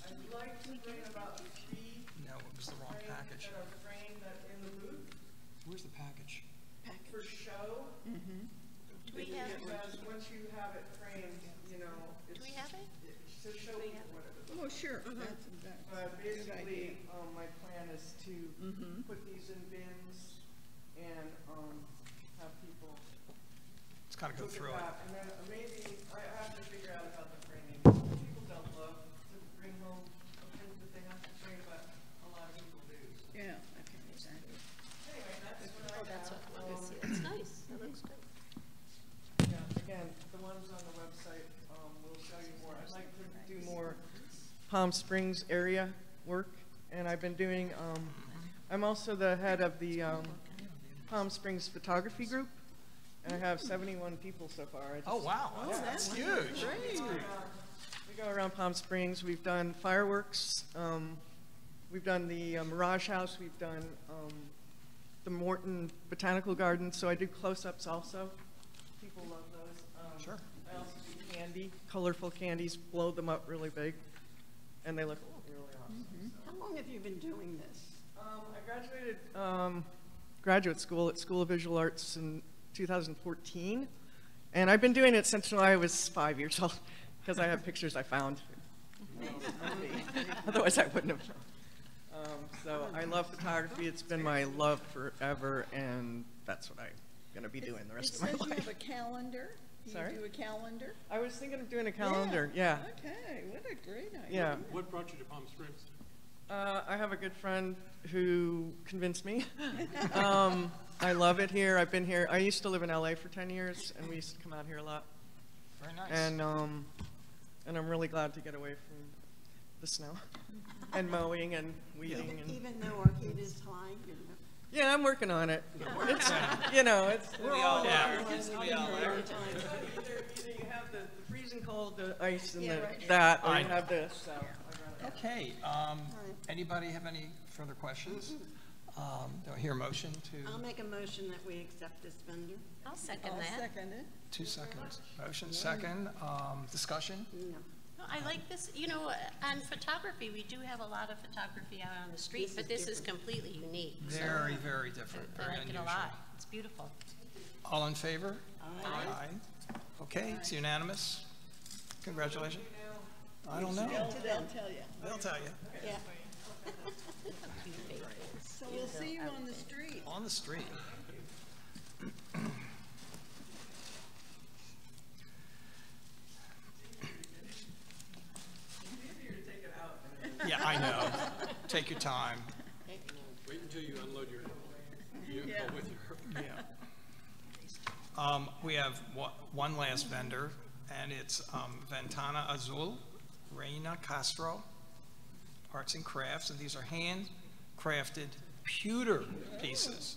I'd like to bring about 3 No, it was the wrong package. that are framed in the booth. Where's the package? For show. Mm-hmm. Do we have it? Because once you have it framed, you know, it's. Do we have it? To show people what it looks like. Oh, sure. That's But a good idea. basically, my plan is to put these in bins and have people It's got to go look through at it. that. And then maybe I have to figure out about the framing. People don't love to bring home things that they have to frame, but a lot of people do. Yeah, okay, exactly. Anyway, that's what I Oh, that's have. what I want to see. That's nice. That looks good. Yeah, again, the ones on the website will show you more. I'd like to do more Palm Springs area work, and I've been doing, I'm also the head of the Palm Springs photography group, and I have 71 people so far. Oh, wow. That's huge. We go around Palm Springs. We've done fireworks. We've done the Mirage House. We've done the Morton Botanical Garden. So I do close-ups also. People love those. Sure. I also do candy, colorful candies, blow them up really big, and they look really awesome. How long have you been doing this? I graduated graduate school at School of Visual Arts in 2014, and I've been doing it since I was 5 years old, because I have pictures I found. Otherwise, I wouldn't have. So I love photography. It's been my love forever, and that's what I'm going to be doing the rest of my It says you life. have a calendar. Do Sorry? you do a calendar? I was thinking of doing a calendar, yeah. Okay, what a great idea. Yeah. What brought you to Palm Springs? I have a good friend who convinced me. I love it here. I've been here. I used to live in LA for 10 years, and we used to come out here a lot. Very nice. And I'm really glad to get away from the snow and mowing and weeding. And Even though our heat is high, you know. yeah, I'm working on it. It's, you know, it's We all are. Either you have the freezing cold, the ice, and that, or I you know. have this. So Okay. Anybody have any further questions? Do I hear a motion to? I'll make a motion that we accept this vendor. I'll second I'll that. second it. 2 seconds. Motion second. Discussion? No. No, I like this. You know, on photography, we do have a lot of photography out on the street, but this is completely unique. So Very, very different. I Very like it unusual. a lot. It's beautiful. All in favor? Aye. Okay, it's unanimous. Congratulations. I don't know. They'll tell you. They'll tell you. Yeah. So we'll see you on the street. On the street. Yeah, I know. Take your time. Wait until you unload your vehicle with your. Yeah. We have one last vendor, and it's Ventana Azul, Reina Castro, Arts and Crafts, and these are handcrafted pewter pieces.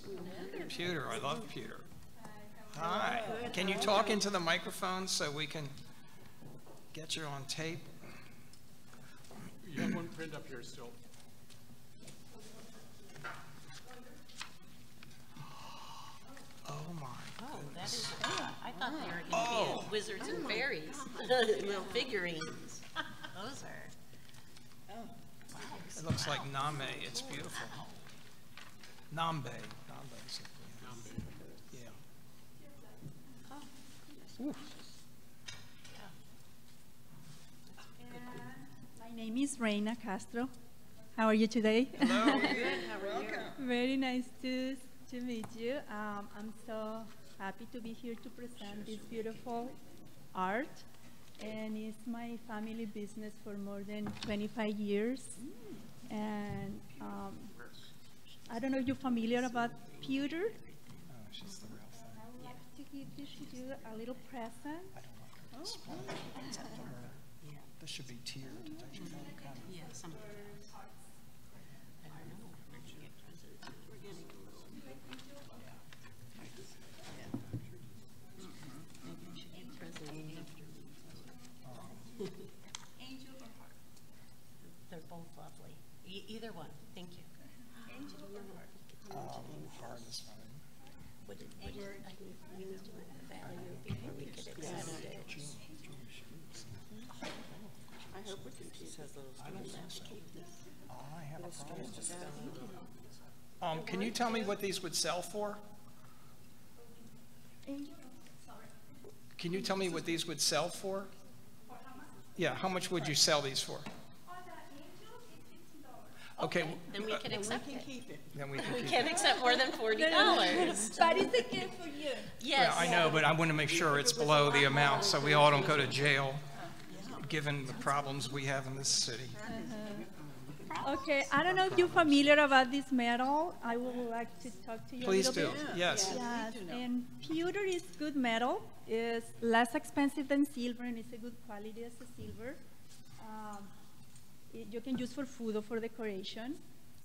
Pewter, I love pewter. Hi. Can you talk into the microphone so we can get you on tape? You have one print up here still. Oh my. Oh, that is, I thought they were going to be wizards and fairies, little figurines. Those are, It looks like Name. It's beautiful. Nambe. Yeah. Ooh. My name is Reina Castro. How are you today? Hello. Good, how are you? Very nice to meet you. I'm so happy to be here to present this beautiful art. And it's my family business for more than 25 years. And I don't know if you're familiar about pewter. Oh, she's the real thing. I would like to give you a little present. It's up to her. This should be tiered, don't you think? yeah, some. we need to know the value before we could accept it. I hope we can keep this. I have a problem. Can you tell me what these would sell for? Can you tell me what these would sell for? Yeah, how much would you sell these for? Okay. Then we can accept it. Then we We can't accept more than $40. But it's a gift for you. Yes. Well, I know, but I want to make sure it's below the amount so we all don't go to jail, given the problems we have in this city. Okay, I don't know if you're familiar about this metal. I would like to talk to you Please a little do. bit. Yes. Yes, and pewter is good metal. It's less expensive than silver, and it's a good quality as a silver. You can use for food or for decoration.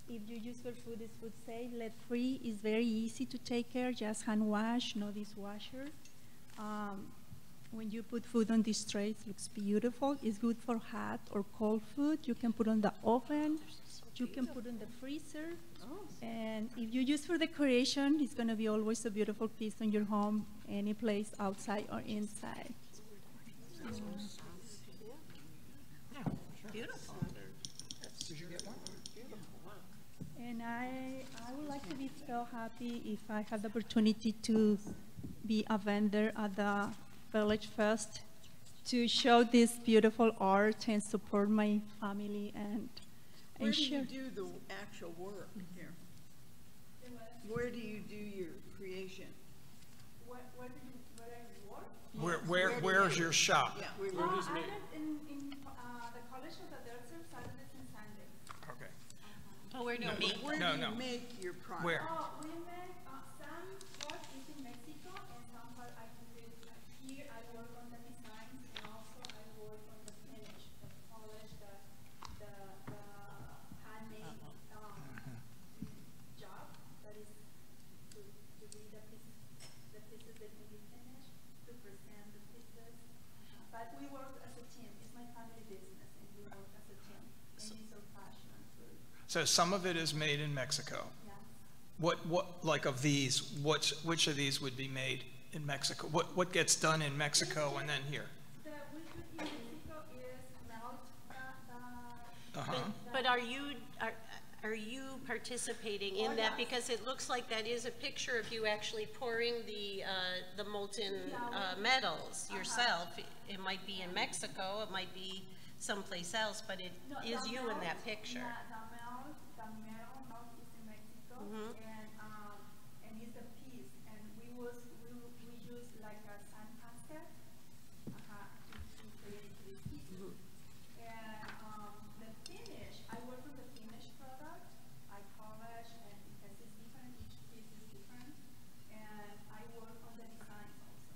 If you use for food, it's food safe, lead-free. It's very easy to take care, just hand wash, no dishwasher. When you put food on this tray, it looks beautiful. It's good for hot or cold food. You can put on the oven. You can put in the freezer. And if you use for decoration, it's going to be always a beautiful piece on your home, any place outside or inside. Beautiful. Did you get one? And I would like to be so happy if I had the opportunity to be a vendor at the Villagefest to show this beautiful art and support my family and Where do share. you do the actual work here? Where do you do your creation? Where I work? Where's your shop? Yeah. Where does I'm it? in the College of the Desert, Saturdays and Sundays. Okay. Oh, where do you make? Where No, do you no. make your product? Where? We make some part is in Mexico and some part I can do here. I work on the designs and also I work on the finish, the polish, the handmade job that is to be the pieces that can be finished, to present the pieces. But we work as a team. It's my family business and we work as a team. And it's our passion and food. So some of it is made in Mexico. Yeah. What like of these, which of these would be made in Mexico? What gets done in Mexico and then here? The we do in Mexico is melt Uh-huh. But are you participating in that? Because it looks like that is a picture of you actually pouring the molten metals yourself. It might be in Mexico, it might be someplace else, but it is you in that picture. The metal melt is in Mexico, and it's a piece. And we use like a sand casket to create these pieces. And the finish, I work on the finished product. I polish, and because it's different, each piece is different. And I work on the designs also.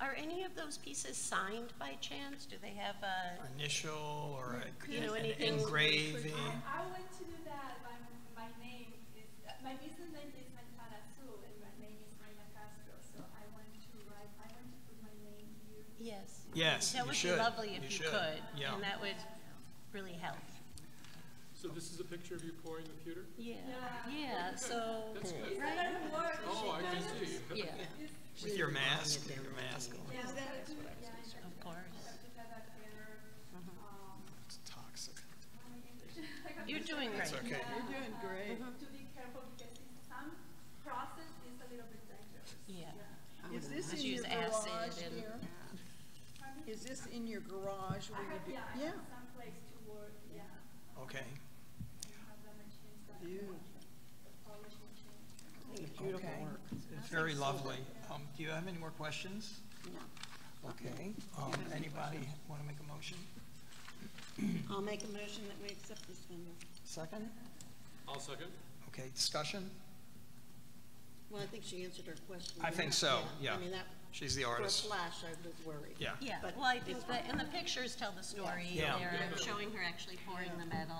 Are any of those pieces signed by chance? Do they have a, Initial or an anything? engraving? I want to do that. My name is, my business name is Ventana Azul, and my name is Reina Castro. So I want to put my name here. Yes. Yes, That you would should. be lovely if You you should. could, Yeah. and that would really help. So this is a picture of you pouring the pewter? Yeah, so. That's good. It's not gonna work. Oh, I can see. Yeah, With your mask, on. of course. It's toxic. You're doing great. It's okay. You're doing great. To be careful because some process is a little bit dangerous. Yeah. Is this Just in use your acid garage and- here? Is this in your garage where you do? I have some place to work, Okay. have the machines that Beautiful. the polish machine. Beautiful Okay. work. It's very lovely. Do you have any more questions? No. Okay. Anybody want to make a motion? I'll make a motion that we accept this vendor. Second? I'll second. Okay, discussion? Well, I think she answered her question. I think so, yeah. I mean, that, She's the for a artist. flash, I was worried. Yeah. Yeah, But well, I think it's and the pictures tell the story. Yeah. They're showing her actually pouring the metal.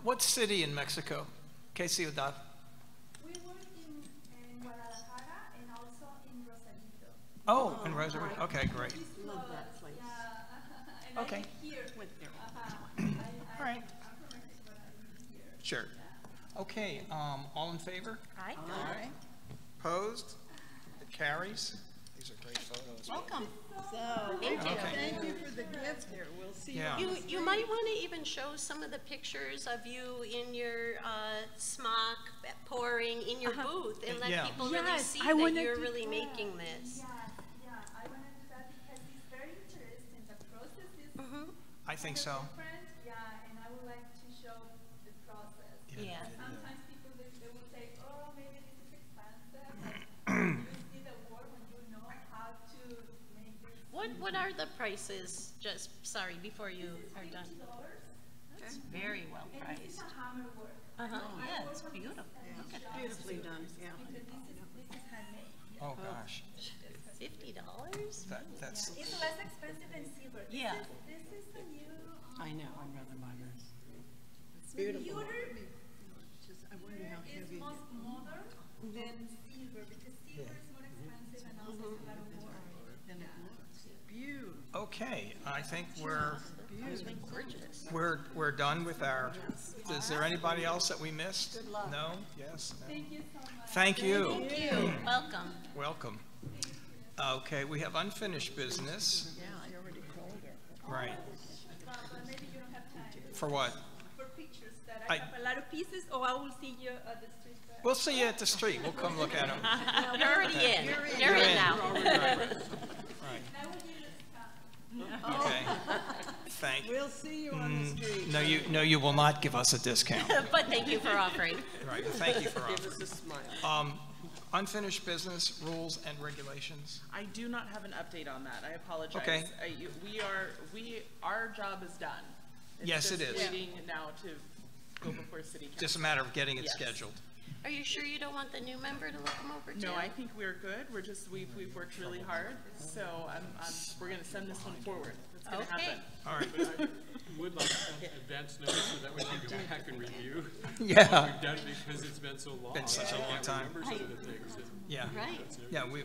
What city in Mexico? Que ciudad? We work in Guadalajara and also in Rosarito. Oh, in Rosarito. Okay, great. Love that place. And Okay. I live here. Went there. All right. I'm from Mexico, but I live here. Sure. Okay, all in favor? Aye. All right. Opposed? It carries. These are great photos. Welcome. So, Thank you. thank you for the gift here. We'll see you. Yeah. You might want to even show some of the pictures of you in your smock pouring in your booth and let Yeah. people really Yes, see I that wanted you're to really do making that. this. Yeah, I want to do that because it's very interesting. The process is I think so. different, yeah, and I would like to show the process. Yeah. Sometimes people, they will say, oh, maybe this is expensive. You see the work when you know how to make this. What are the prices? Just, sorry, before you are done. That's very well And this is priced. a hammer work. Yeah, it's beautiful. Look at that. Beautifully done, yeah. Because this is handmade. Oh, gosh. $50? That's, It's less expensive than silver. Yeah. This is the new. I know, I'd rather buy this. It's beautiful. I wonder how It's heavy. most modern than silver because silver is more expensive and also it's a lot of work. Then it looks beautiful. okay, I think Gorgeous. we're done with our, is there anybody else that we missed? No? Yes? No? Thank you so much. Thank you. Thank you. Welcome. Welcome. Okay, we have unfinished business. Yeah, I already called her. Right. But maybe you don't have time For what? for pictures that I have a lot of pieces, or I will see you at the street fair. We'll see you at the street. We'll come look at them. You're already in. You're in now. Right. I will give you a discount. Okay. Thank you. We'll see you on the street. No, you will not give us a discount. But thank you for offering. Right, thank you for Give us offering. a smile. Unfinished business, rules and regulations. I do not have an update on that. I apologize. Okay. Our job is done. It's Yes, it just is. waiting now to go before city council. Just a matter of getting it Yes. scheduled. Are you sure you don't want the new member to look them over too? No, I think we're good. We've worked really hard. So we're gonna send this one forward. It's gonna Okay. happen. All right. But I would like advance notice so that we can go back and review Yeah. what we've done because it's been so long. Been such a long I can't time. remember some of the things. Yeah. Right. Yeah, we,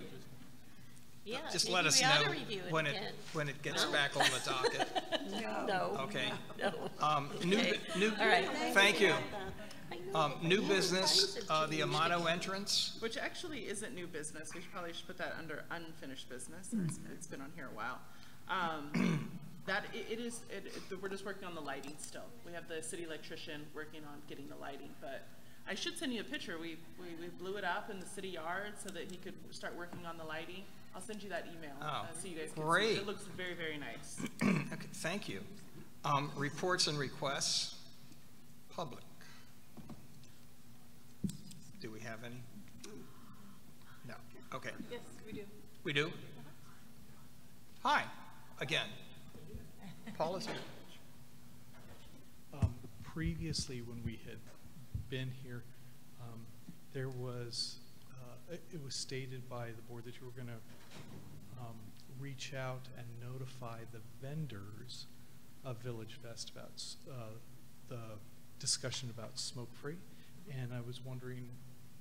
Yeah. just maybe let us we ought know to review it when again. when it gets back on the docket. No. Okay. No. New, All right. thank you. I know. New Yeah, business, times have the changed Amato again. entrance. Which actually isn't new business. We probably should put that under unfinished business. It's been on here a while. We're just working on the lighting still. We have the city electrician working on getting the lighting, but I should send you a picture. We blew it up in the city yard so that he could start working on the lighting. I'll send you that email so you guys can see great. it. It looks very, very nice. Okay, thank you. Reports and requests, public. Do we have any? No, okay. Yes, we do. We do? Hi, again. Paul is here. Previously, when we had been here, there was, it was stated by the board that you were going to reach out and notify the vendors of Villagefest about the discussion about smoke-free, and I was wondering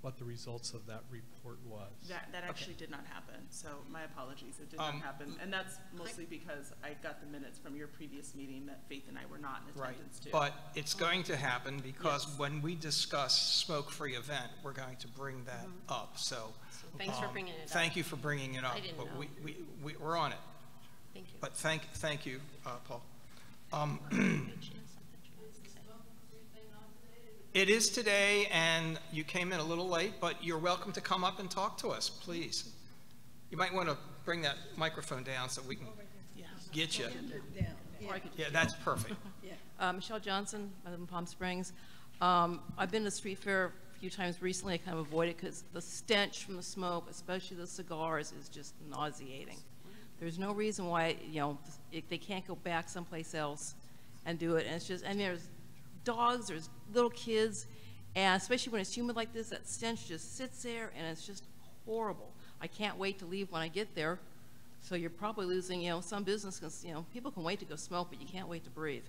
what the results of that report was. That actually did not happen, so my apologies, it did not happen. And that's mostly because I got the minutes from your previous meeting that Faith and I were not in Right, attendance to. but it's going to happen because Yes. when we discuss smoke-free event, we're going to bring that up, so. Thanks for bringing it up. Thank you for bringing it up. I didn't But know. we're on it. Thank you. But thank you, Paul. It is today, and you came in a little late, but you're welcome to come up and talk to us, please. You might want to bring that microphone down so we can get you. Yeah, that's perfect. Michelle Johnson, I live in Palm Springs. I've been to the street fair a few times recently. I kind of avoid it because the stench from the smoke, especially the cigars, is just nauseating. There's no reason why, they can't go back someplace else and do it. And it's just, and there's dogs, there's little kids, and especially when it's humid like this, that stench just sits there and it's just horrible. I can't wait to leave when I get there. So you're probably losing, some business, because, people can wait to go smoke, but you can't wait to breathe.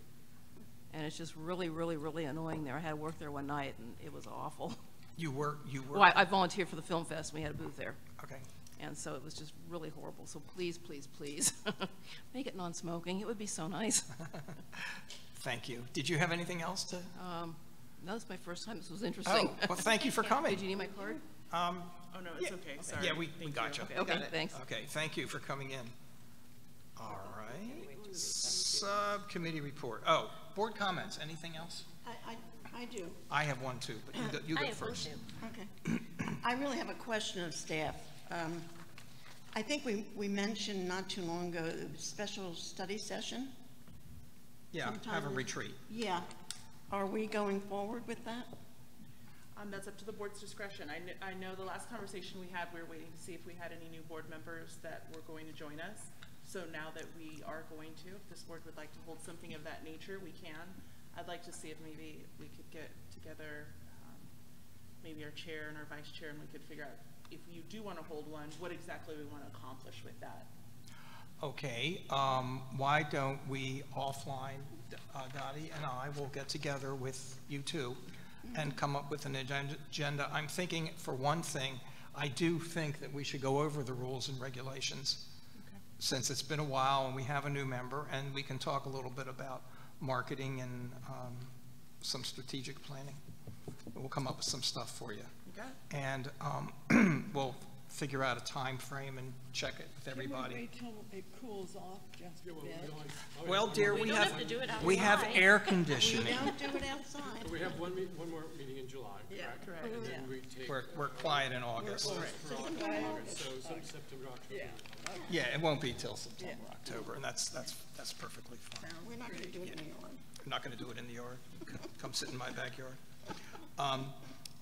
And it's just really, really, really annoying there. I had to work there one night, and it was awful. You work? Well, I volunteered for the film fest. We had a booth there. Okay. And so it was just really horrible. So please, please, please, make it non-smoking. It would be so nice. Thank you. Did you have anything else to? No, this is my first time. This was interesting. Oh, well, thank you for coming. Did you need my card? Oh, no, it's okay, sorry. Yeah, we got you. Okay, thanks. Okay, thank you for coming in. All right. Subcommittee report. Oh, board comments. Anything else? I do. I have one too, but you go first. Okay. I really have a question of staff. I think we mentioned not too long ago a special study session. Yeah, have a retreat. Yeah. Are we going forward with that? That's up to the board's discretion. I know the last conversation we had, we were waiting to see if we had any new board members that were going to join us. So now that we are going to, if this board would like to hold something of that nature, we can. I'd like to see if maybe we could get together, maybe our chair and our vice chair, and we could figure out if you do want to hold one, what exactly we want to accomplish with that. Okay, why don't we offline, Dottie and I will get together with you two and come up with an agenda. I'm thinking, for one thing, I do think that we should go over the rules and regulations. Okay. Since it's been a while and we have a new member, and we can talk a little bit about marketing and some strategic planning. We'll come up with some stuff for you. Okay. And we'll figure out a time frame and check it with everybody. Can we wait till it cools off just a bit? Well, dear, we have air conditioning. We don't do it outside. We have one more meeting in July, correct? And then we take. We're quiet in August. So September, October. Yeah, it won't be till September, October, and that's perfectly fine. We're not going to do it in the yard. I'm not going to do it in the yard. Come sit in my backyard.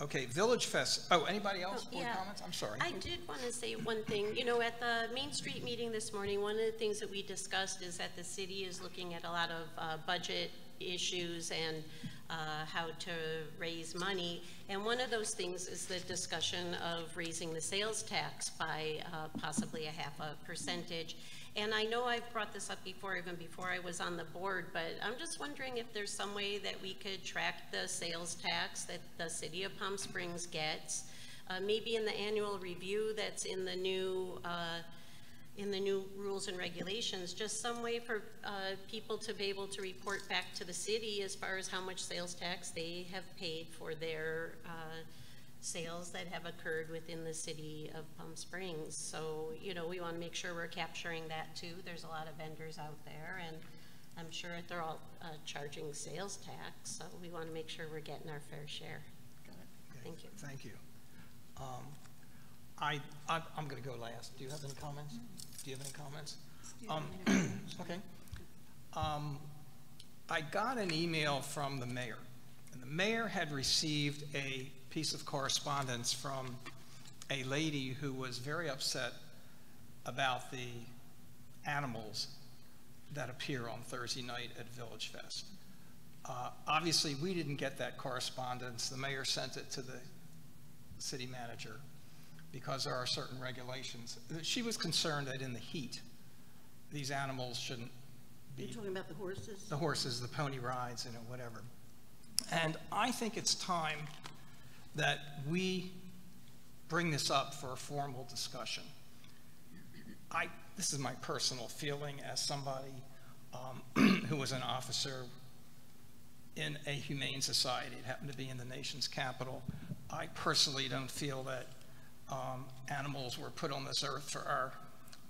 Okay, Villagefest. Oh, anybody else? Board comments? I'm sorry. I did want to say one thing. You know, at the Main Street meeting this morning, one of the things that we discussed is that the city is looking at a lot of budget issues and how to raise money. And one of those things is the discussion of raising the sales tax by possibly 0.5%. And I know I've brought this up before, even before I was on the board, but I'm just wondering if there's some way that we could track the sales tax that the city of Palm Springs gets, maybe in the annual review that's in the new rules and regulations, just some way for people to be able to report back to the city as far as how much sales tax they have paid for their sales that have occurred within the city of Palm Springs. So, you know, we want to make sure we're capturing that too. There's a lot of vendors out there, and I'm sure they're all charging sales tax, so we want to make sure we're getting our fair share. Got it. Okay. Thank you. Thank you. I'm going to go last. Do you have any comments? Do you have any comments? Okay. I got an email from the mayor, and the mayor had received a piece of correspondence from a lady who was very upset about the animals that appear on Thursday night at Villagefest. Obviously, we didn't get that correspondence. The mayor sent it to the city manager because there are certain regulations. She was concerned that in the heat, these animals shouldn't be. You're talking about the horses? The horses, the pony rides, you know, whatever. And I think it's time that we bring this up for a formal discussion. This is my personal feeling as somebody who was an officer in a humane society. It happened to be in the nation's capital. I personally don't feel that animals were put on this earth for our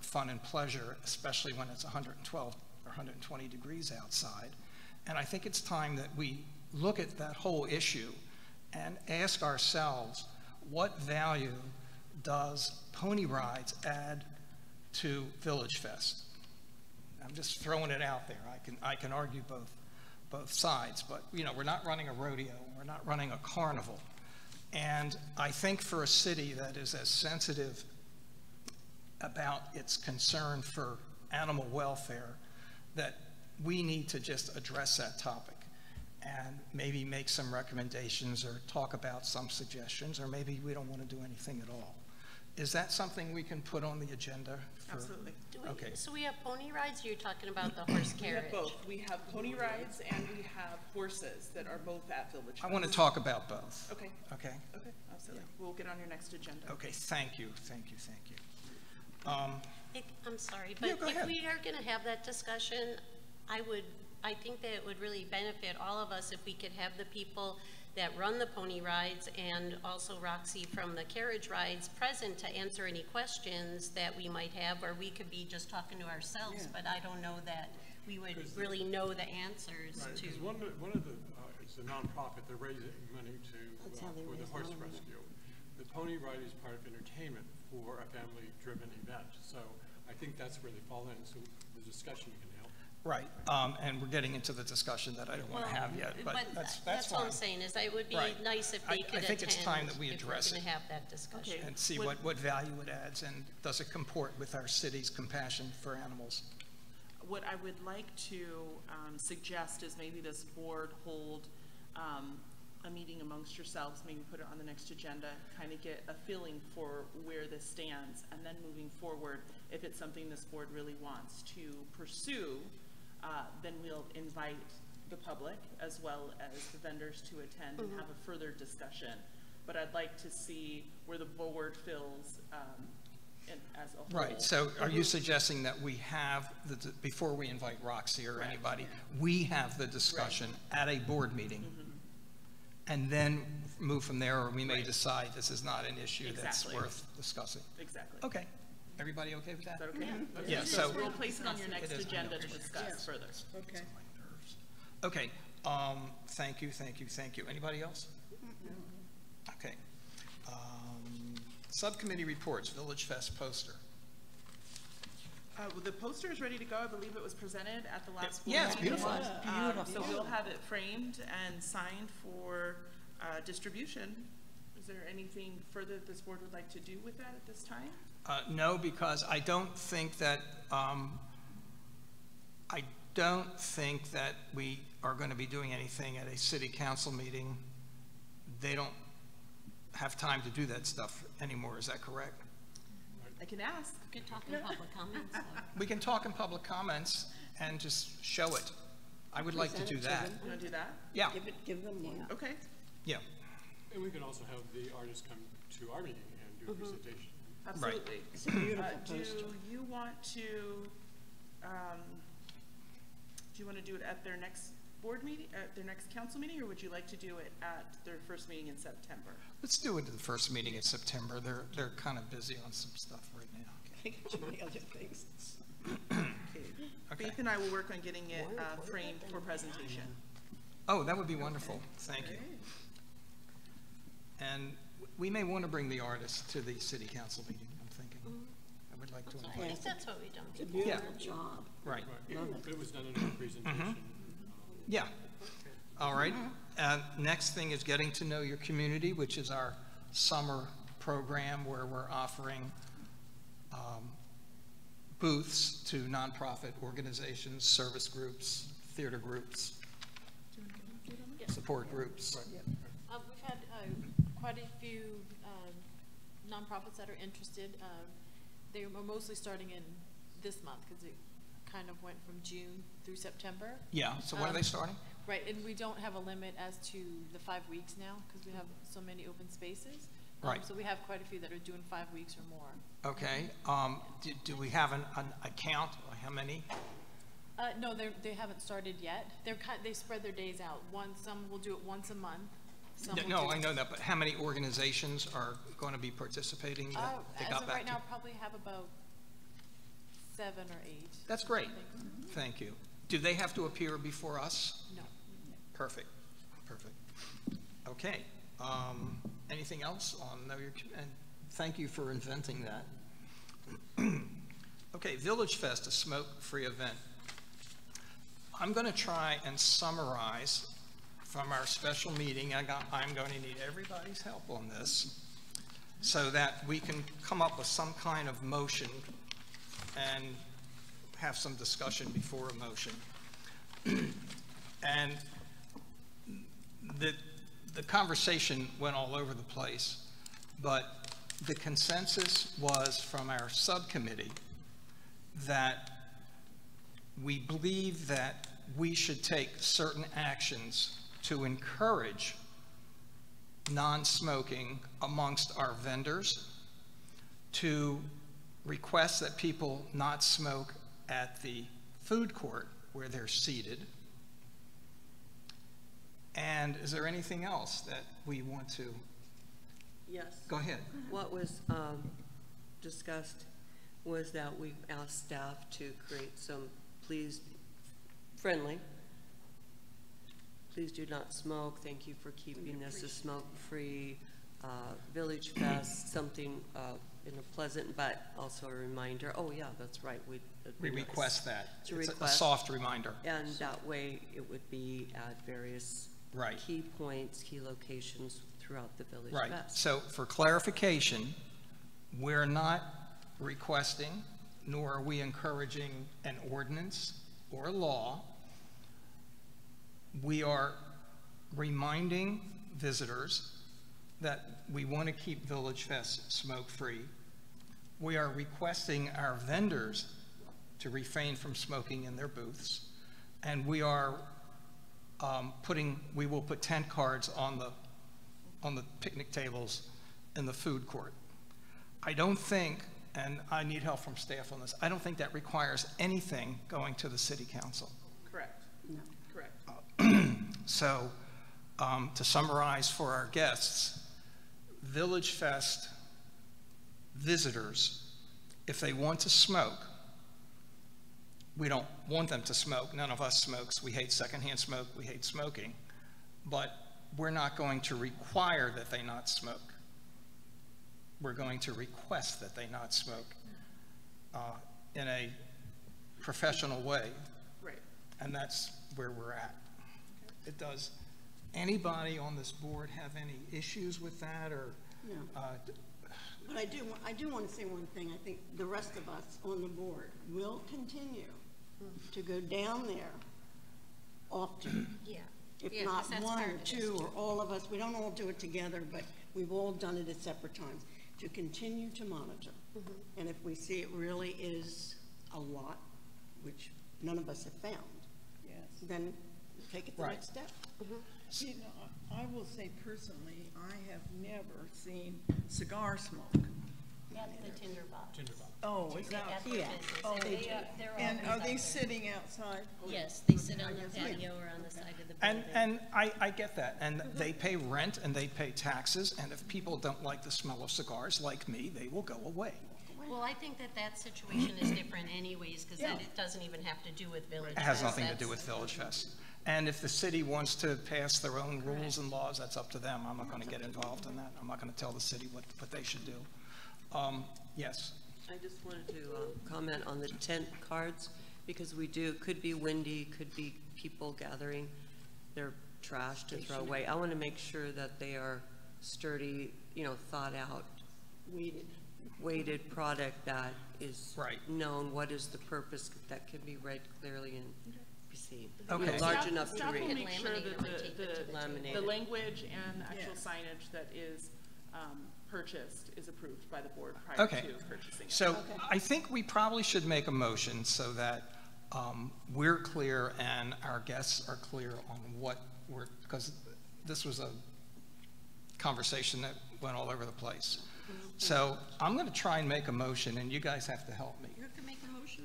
fun and pleasure, especially when it's 112 or 120 degrees outside. And I think it's time that we look at that whole issue and ask ourselves, what value does pony rides add to Villagefest? I'm just throwing it out there. I can argue both sides, but you know, we're not running a rodeo, we're not running a carnival. And I think for a city that is as sensitive about its concern for animal welfare, that we need to just address that topic and maybe make some recommendations or talk about some suggestions, or maybe we don't want to do anything at all. Is that something we can put on the agenda? Absolutely. Okay. So we have pony rides, or you're talking about the horse carriage? We have both. We have pony rides and we have horses that are both at Villagefest. I want to talk about both. Okay. Okay. Okay, absolutely. Yeah. We'll get on your next agenda. Okay, thank you, thank you, thank you. I'm sorry, but if we are going to have that discussion, I think that it would really benefit all of us if we could have the people that run the pony rides, and also Roxy from the carriage rides present to answer any questions that we might have, or we could be just talking to ourselves, but I don't know that we would really know the answers Right, to. because one of the, it's a nonprofit, they're raising money to, for the horse rescue. The pony ride is part of entertainment for a family-driven event, so I think that's where they fall in, so the discussion can help. Right, and we're getting into the discussion that I don't want to have yet, but that's what fine. I'm saying, is it would be Right. nice if they could attend. I think it's time that we address if we're it. going to have that discussion. And see what value it adds, and does it comport with our city's compassion for animals? What I would like to suggest is maybe this board hold a meeting amongst yourselves, maybe put it on the next agenda, kind of get a feeling for where this stands, and then moving forward, if it's something this board really wants to pursue, then we'll invite the public as well as the vendors to attend and have a further discussion. But I'd like to see where the board feels as a whole. Right, so are you suggesting that we have, before we invite Roxy or anybody, we have the discussion at a board meeting, and then move from there, or we may decide this is not an issue that's worth discussing? Exactly. Okay. Everybody okay with that? Is that okay? Yeah, so. We'll place it on your next agenda to discuss further. Okay. Okay, thank you. Anybody else? Okay. Subcommittee reports, Villagefest poster. Well, the poster is ready to go. I believe it was presented at the last board Yeah, it's meeting. beautiful. So we'll have it framed and signed for distribution. Is there anything further that this board would like to do with that at this time? No, because I don't think that we are going to be doing anything at a city council meeting. They don't have time to do that stuff anymore. Is that correct? I can ask. We could talk in public comments. We can talk in public comments and just show it. I would like to do that. You want to do that? Yeah. Give them one. Okay. Yeah. And we can also have the artists come to our meeting and do a presentation. Absolutely. It's a beautiful Do poster. you want to do it at their next board meeting, at their next council meeting, or would you like to do it at their first meeting in September? Let's do it at the first meeting in September. They're kind of busy on some stuff right now. I think too many other things. Okay. Faith and I will work on getting it framed for presentation. Oh, that would be wonderful. Thank you. And we may want to bring the artists to the city council meeting, I'm thinking. I would like to I invite. think that's what we done. It's a beautiful job. Right. It was done in our presentation. Yeah. All right. Next thing is getting to know your community, which is our summer program where we're offering booths to nonprofit organizations, service groups, theater groups, support groups. We've had quite a few nonprofits that are interested. They were mostly starting in this month because it kind of went from June through September. Yeah, so when are they starting? Right, and we don't have a limit as to the 5 weeks now because we have so many open spaces. Right. So we have quite a few that are doing 5 weeks or more. Okay. Do we have an account? How many? No, they haven't started yet. They spread their days out. Some will do it once a month. Some will No, do I know that, but how many organizations are going to be participating that they as got of back right to? now, probably have about 7 or 8. That's great. Thank you. Do they have to appear before us? No. Perfect. Okay. Anything else on Know Your and thank you for inventing that. Okay, Villagefest, a smoke-free event. I'm going to try and summarize from our special meeting. I'm going to need everybody's help on this so that we can come up with some kind of motion and have some discussion before a motion. And the conversation went all over the place, but the consensus was from our subcommittee that we believe that we should take certain actions to encourage non-smoking amongst our vendors, to request that people not smoke at the food court where they're seated, And is there anything else that we want to? Yes. Go ahead. What was discussed was that we've asked staff to create some please do not smoke, thank you for keeping this a smoke-free Villagefest, something in a pleasant but also a reminder. Oh yeah, that's right. We request that. It's a soft reminder. And that way it would be at various key points, key locations throughout the Village Right. Fest. So for clarification, we're not requesting nor are we encouraging an ordinance or a law. We are reminding visitors that we want to keep Villagefest smoke-free. We are requesting our vendors to refrain from smoking in their booths, and we are we will put tent cards on the picnic tables in the food court. I don't think, and I need help from staff on this, I don't think that requires anything going to the city council. Correct. No. Correct. So, to summarize for our guests, Villagefest visitors, if they want to smoke, we don't want them to smoke. None of us smokes. We hate secondhand smoke. We hate smoking. But we're not going to require that they not smoke. We're going to request that they not smoke in a professional way. Right. And that's where we're at. It does. Anybody on this board have any issues with that, or? No. But I do want to say one thing. I think the rest of us on the board will continue to go down there often. Yeah. If not one or two or all of us, we don't all do it together, but we've all done it at separate times, to continue to monitor. And if we see it really is a lot, which none of us have found, then take it the next step. You know, I will say personally, I have never seen cigar smoke. At the tinderbox. Oh, is that here? Oh, they're and always are out they there. sitting outside? Yes, they sit on the patio or on the side of the building. And I get that, and they pay rent and they pay taxes, and if people don't like the smell of cigars, like me, they will go away. Well, I think that situation is different anyways, because then it doesn't even have to do with Village It has Fest. nothing to do with Villagefest. And if the city wants to pass their own rules and laws, that's up to them. I'm not going to get involved in that. I'm not going to tell the city what they should do. Yes. I just wanted to comment on the tent cards, because could be windy, could be people gathering their trash to throw away. I want to make sure that they are sturdy, thought out, weighted product that is known, what is the purpose, that can be read clearly and received. Okay. Large enough to Staff will read. make sure that Laminate the it. language and actual signage that is purchased is approved by the board prior to purchasing it. So I think we probably should make a motion so that we're clear and our guests are clear on what because this was a conversation that went all over the place. So I'm going to try and make a motion, and you guys have to help me. You have to make a motion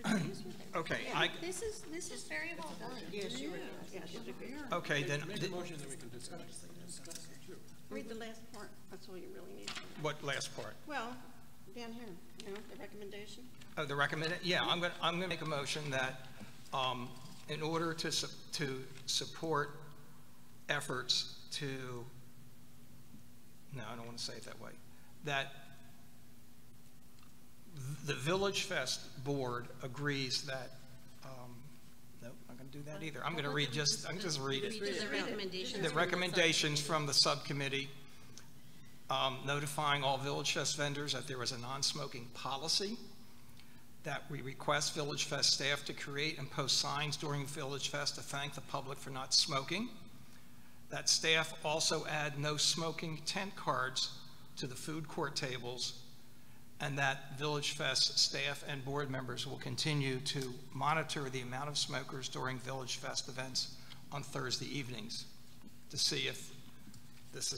that agrees with it. Okay. This is very well done. Yes, you are. Okay, then. Make a motion that we can discuss it too. Read the last part. That's all you really need. What last part? Well, down here, the recommendation. Oh, the recommendation? Yeah, I'm going to make a motion that in order to support efforts to, no, I don't want to say it that way, that the Villagefest board agrees that, nope, I'm not going to do that either. I'm going to read I'm just read it. The recommendations from the subcommittee notifying all Villagefest vendors that there is a non-smoking policy, that we request Villagefest staff to create and post signs during Villagefest to thank the public for not smoking, that staff also add no smoking tent cards to the food court tables, and that Villagefest staff and board members will continue to monitor the amount of smokers during Villagefest events on Thursday evenings to see if this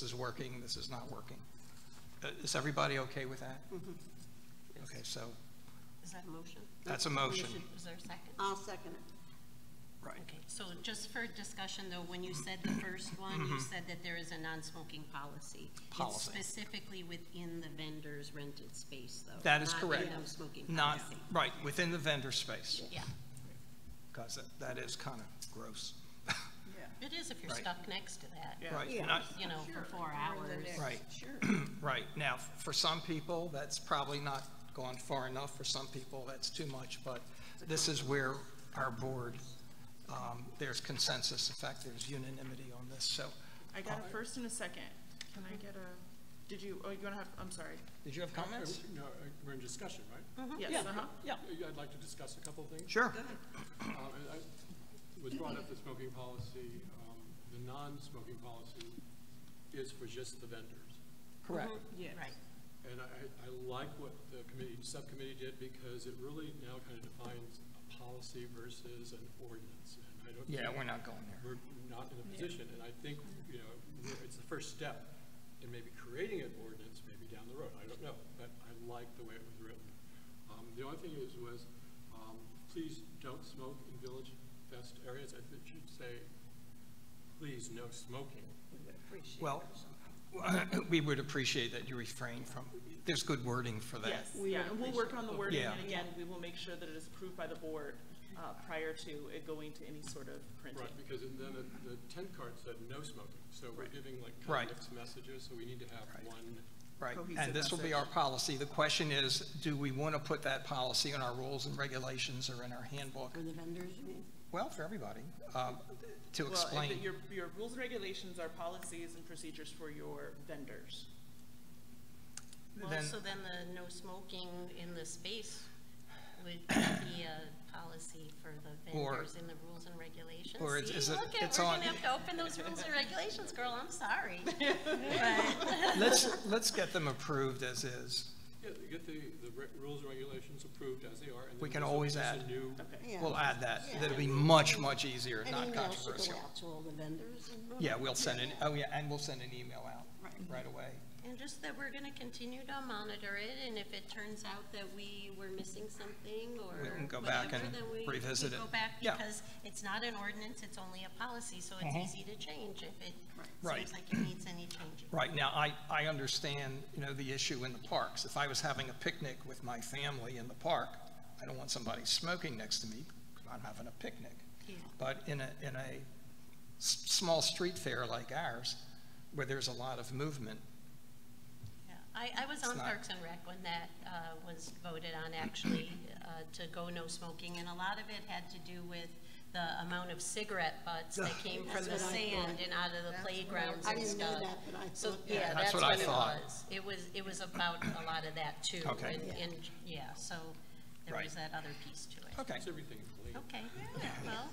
is working, this is not working. Is everybody okay with that? Okay, so. Is that a motion? That's a motion. Is there a second? I'll second it. Right. Okay, so just for discussion though, when you said the first one, you said that there is a non-smoking policy. Policy. It's specifically within the vendor's rented space though. That is not correct. a no-smoking Not, policy. right, within the vendor space. Yeah, Because that is kind of gross. it is if you're Right. stuck next to that. Right. Yeah. And I- You know, for 4 hours. Right. Right. Now, for some people, that's probably not gone far enough. For some people, that's too much. But this is where our board, there's consensus. In fact, there's unanimity on this. So, I got a first and a second. Can I get a, did you, oh, you want to have, I'm sorry. did you have comments? No, we're in discussion, right? Yes, Yeah. uh-huh. Yeah. I'd like to discuss a couple of things. Sure. And I was brought up the smoking policy. The non-smoking policy is for just the vendors. Correct. Yes. Right. And I like what the subcommittee did because it really now kind of defines a policy versus an ordinance. And I don't Yeah, think we're not going there. we're not in a position, and I think, you know, it's the first step in maybe creating an ordinance maybe down the road. I don't know, but I like the way it was written. The only thing was please don't smoke in Village Fest areas. I think it should say, please no smoking. Well, we would appreciate that you refrain from, there's good wording for that. Yes, yeah, and we'll work on the wording, Yeah. and again, we will make sure that it is approved by the board prior to it going to any sort of printing. Right, because then the tent card said no smoking, so we're giving like kind Right. of mixed messages, so we need to have one. Right, Cohesive and this will be message. our policy. The question is, do we want to put that policy in our rules and regulations or in our handbook? For the vendors, you mean? Well, for everybody, to Well, explain. your rules and regulations are policies and procedures for your vendors. Well, Then- so then the no smoking in the space would be a policy for the Or- vendors in the rules and regulations. or is See, it- look at, it's we're on- gonna have to open those rules and regulations, girl, I'm sorry. But- Let's get them approved as is. Yeah, get the rules and regulations approved as they are. And We then can there's a- always there's a add. new- Yeah. We'll add that. Yeah. That'll be much, much easier, An not email should controversial. go out to all the vendors. And Yeah, we'll send an, oh yeah, and we'll send an email out right away. And just that we're gonna continue to monitor it, and if it turns out that we were missing something or We can go back whatever, and then we revisit it. go back Yeah. because it's not an ordinance, it's only a policy, so it's Mhm. easy to change if it Right. seems like it needs any changing. Right, now, I understand, the issue in the parks. If I was having a picnic with my family in the park, I don't want somebody smoking next to me because I'm having a picnic. Yeah. But in a small street fair like ours, where there's a lot of movement, Yeah, I was It's on not- Parks and Rec when that was voted on actually to go no smoking, and a lot of it had to do with the amount of cigarette butts that came from the That's what I sand thought. and out of the That's playgrounds what I and didn't know stuff. that, but I So, thought that. yeah, That's that's what I what it thought. was. It was about a lot of that too. Okay. And yeah, so there Right. was that other piece to it. Okay. Keeps everything clean. Okay, well,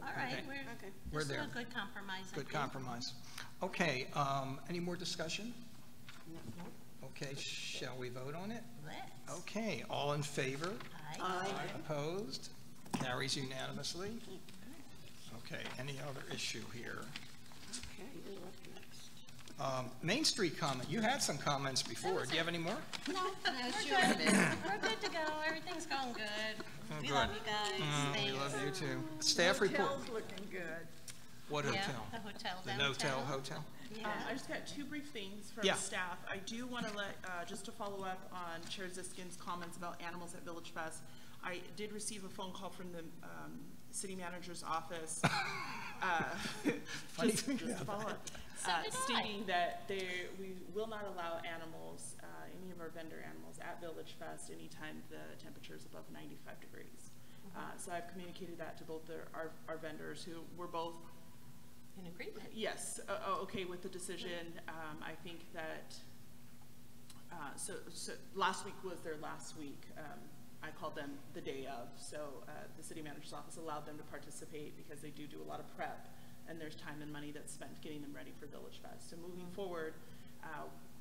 all right, Okay. we're We're still there. a good compromise. I Good think. compromise. Okay, any more discussion? Okay, shall we vote on it? Let's. Okay, all in favor? Aye. Opposed? Carries unanimously. Okay, any other issue here? Okay, you're up next. Main Street comment, you had some comments before. Do you have any more? No, we're sure good. We're good to go. Everything's going good. Oh, We good. love you guys. We Thanks. love you too. Staff report. Hotel's looking good. What Yeah, hotel? the hotel The downtown. Notel Hotel? Yeah. I just got two brief things from Yeah. staff. I do want to just to follow up on Chair Ziskin's comments about animals at Village Fest. I did receive a phone call from the city manager's office, Funny just thing to about follow that. up, So did I. stating that we will not allow animals, any of our vendor animals at Village Fest anytime the temperature is above 95 degrees. So I've communicated that to both our vendors who were both In agreement. yes, okay with the decision. I think that, so last week was their last week. I called them the day of, so the city manager's office allowed them to participate because they do a lot of prep, and there's time and money that's spent getting them ready for Village Fest. So moving forward,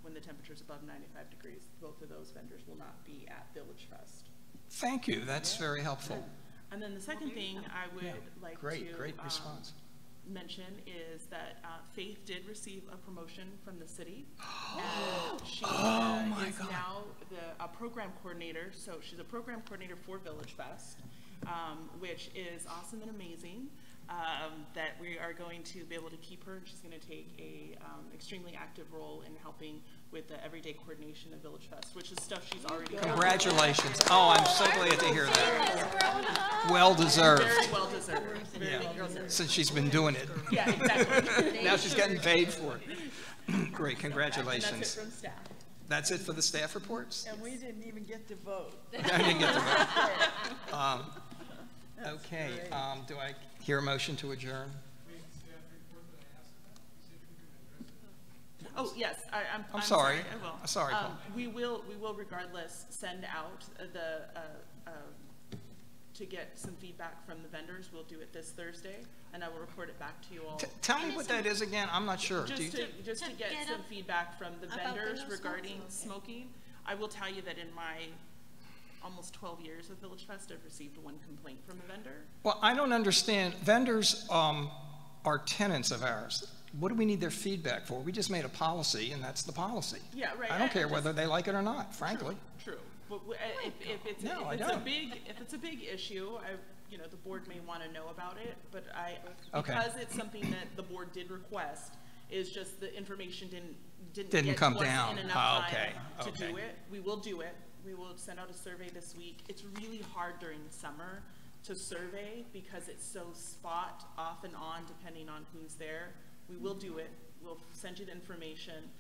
when the temperature's above 95 degrees, both of those vendors will not be at Village Fest. Thank you, that's very helpful. And then the second thing I would like Great, to great response. mention is that Faith did receive a promotion from the city. And she my is God. now a program coordinator. So she's a program coordinator for Village Fest, which is awesome and amazing. that we are going to be able to keep her. She's going to take a extremely active role in helping with the everyday coordination of Villagefest, which is stuff she's already done. Congratulations. Oh, I'm so glad to hear that. Well deserved. Very well deserved. Very well deserved. Since she's been doing it. Yeah, exactly. Now she's getting paid for it. Great, congratulations. And that's it from staff. That's it for the staff reports? And we didn't even get to vote. I didn't get to vote. Okay, do I hear a motion to adjourn? Oh, yes, I'm sorry. I will. Sorry, Paul. We will regardless send out to get some feedback from the vendors. We'll do it this Thursday, and I will report it back to you all. Tell me what that is again. I'm not sure. Just to get some feedback from the vendors regarding smoking. I will tell you that in my almost 12 years of Villagefest, I've received one complaint from a vendor. Well, I don't understand. Vendors are tenants of ours. What do we need their feedback for? We just made a policy, and that's the policy. Yeah, right. I don't care whether they like it or not, frankly. True. But if it's a big issue, the board may want to know about it. But because it's something that the board did request, is just the information didn't get come to us down. in enough time to Okay. do it. We will do it. We will send out a survey this week. It's really hard during the summer to survey because it's so spot off and on depending on who's there. We will do it. We'll send you the information,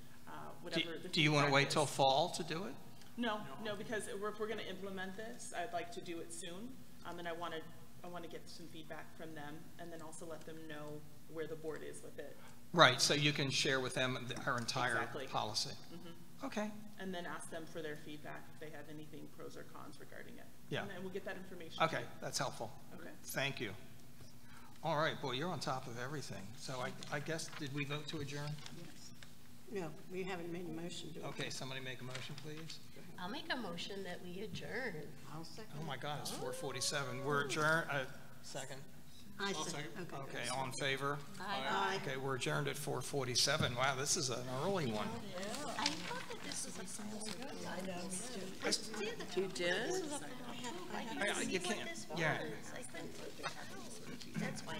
whatever. Do you want to wait till fall to do it? No, because if we're going to implement this, I'd like to do it soon, and I want to get some feedback from them, and then also let them know where the board is with it. Right, so you can share with them our entire policy. Mm-hmm. Okay. And then ask them for their feedback if they have anything pros or cons regarding it. Yeah. And then we'll get that information. Okay, that's helpful. Okay. Thank you. All right, boy, you're on top of everything. So I guess, did we vote to adjourn? No, we haven't made a motion to it. Okay, somebody make a motion, please. I'll make a motion that we adjourn. I'll second. Oh my God, it's 4:47. We're adjourned. Second. I second. Okay, all in favor? Aye. Okay, we're adjourned at 4:47. Wow, this is an early one. I thought that this was a final. I know, me too. You did? You can't. Yeah. That's why I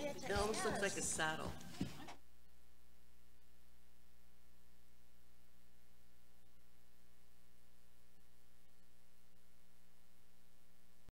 had to. It almost looks like a saddle.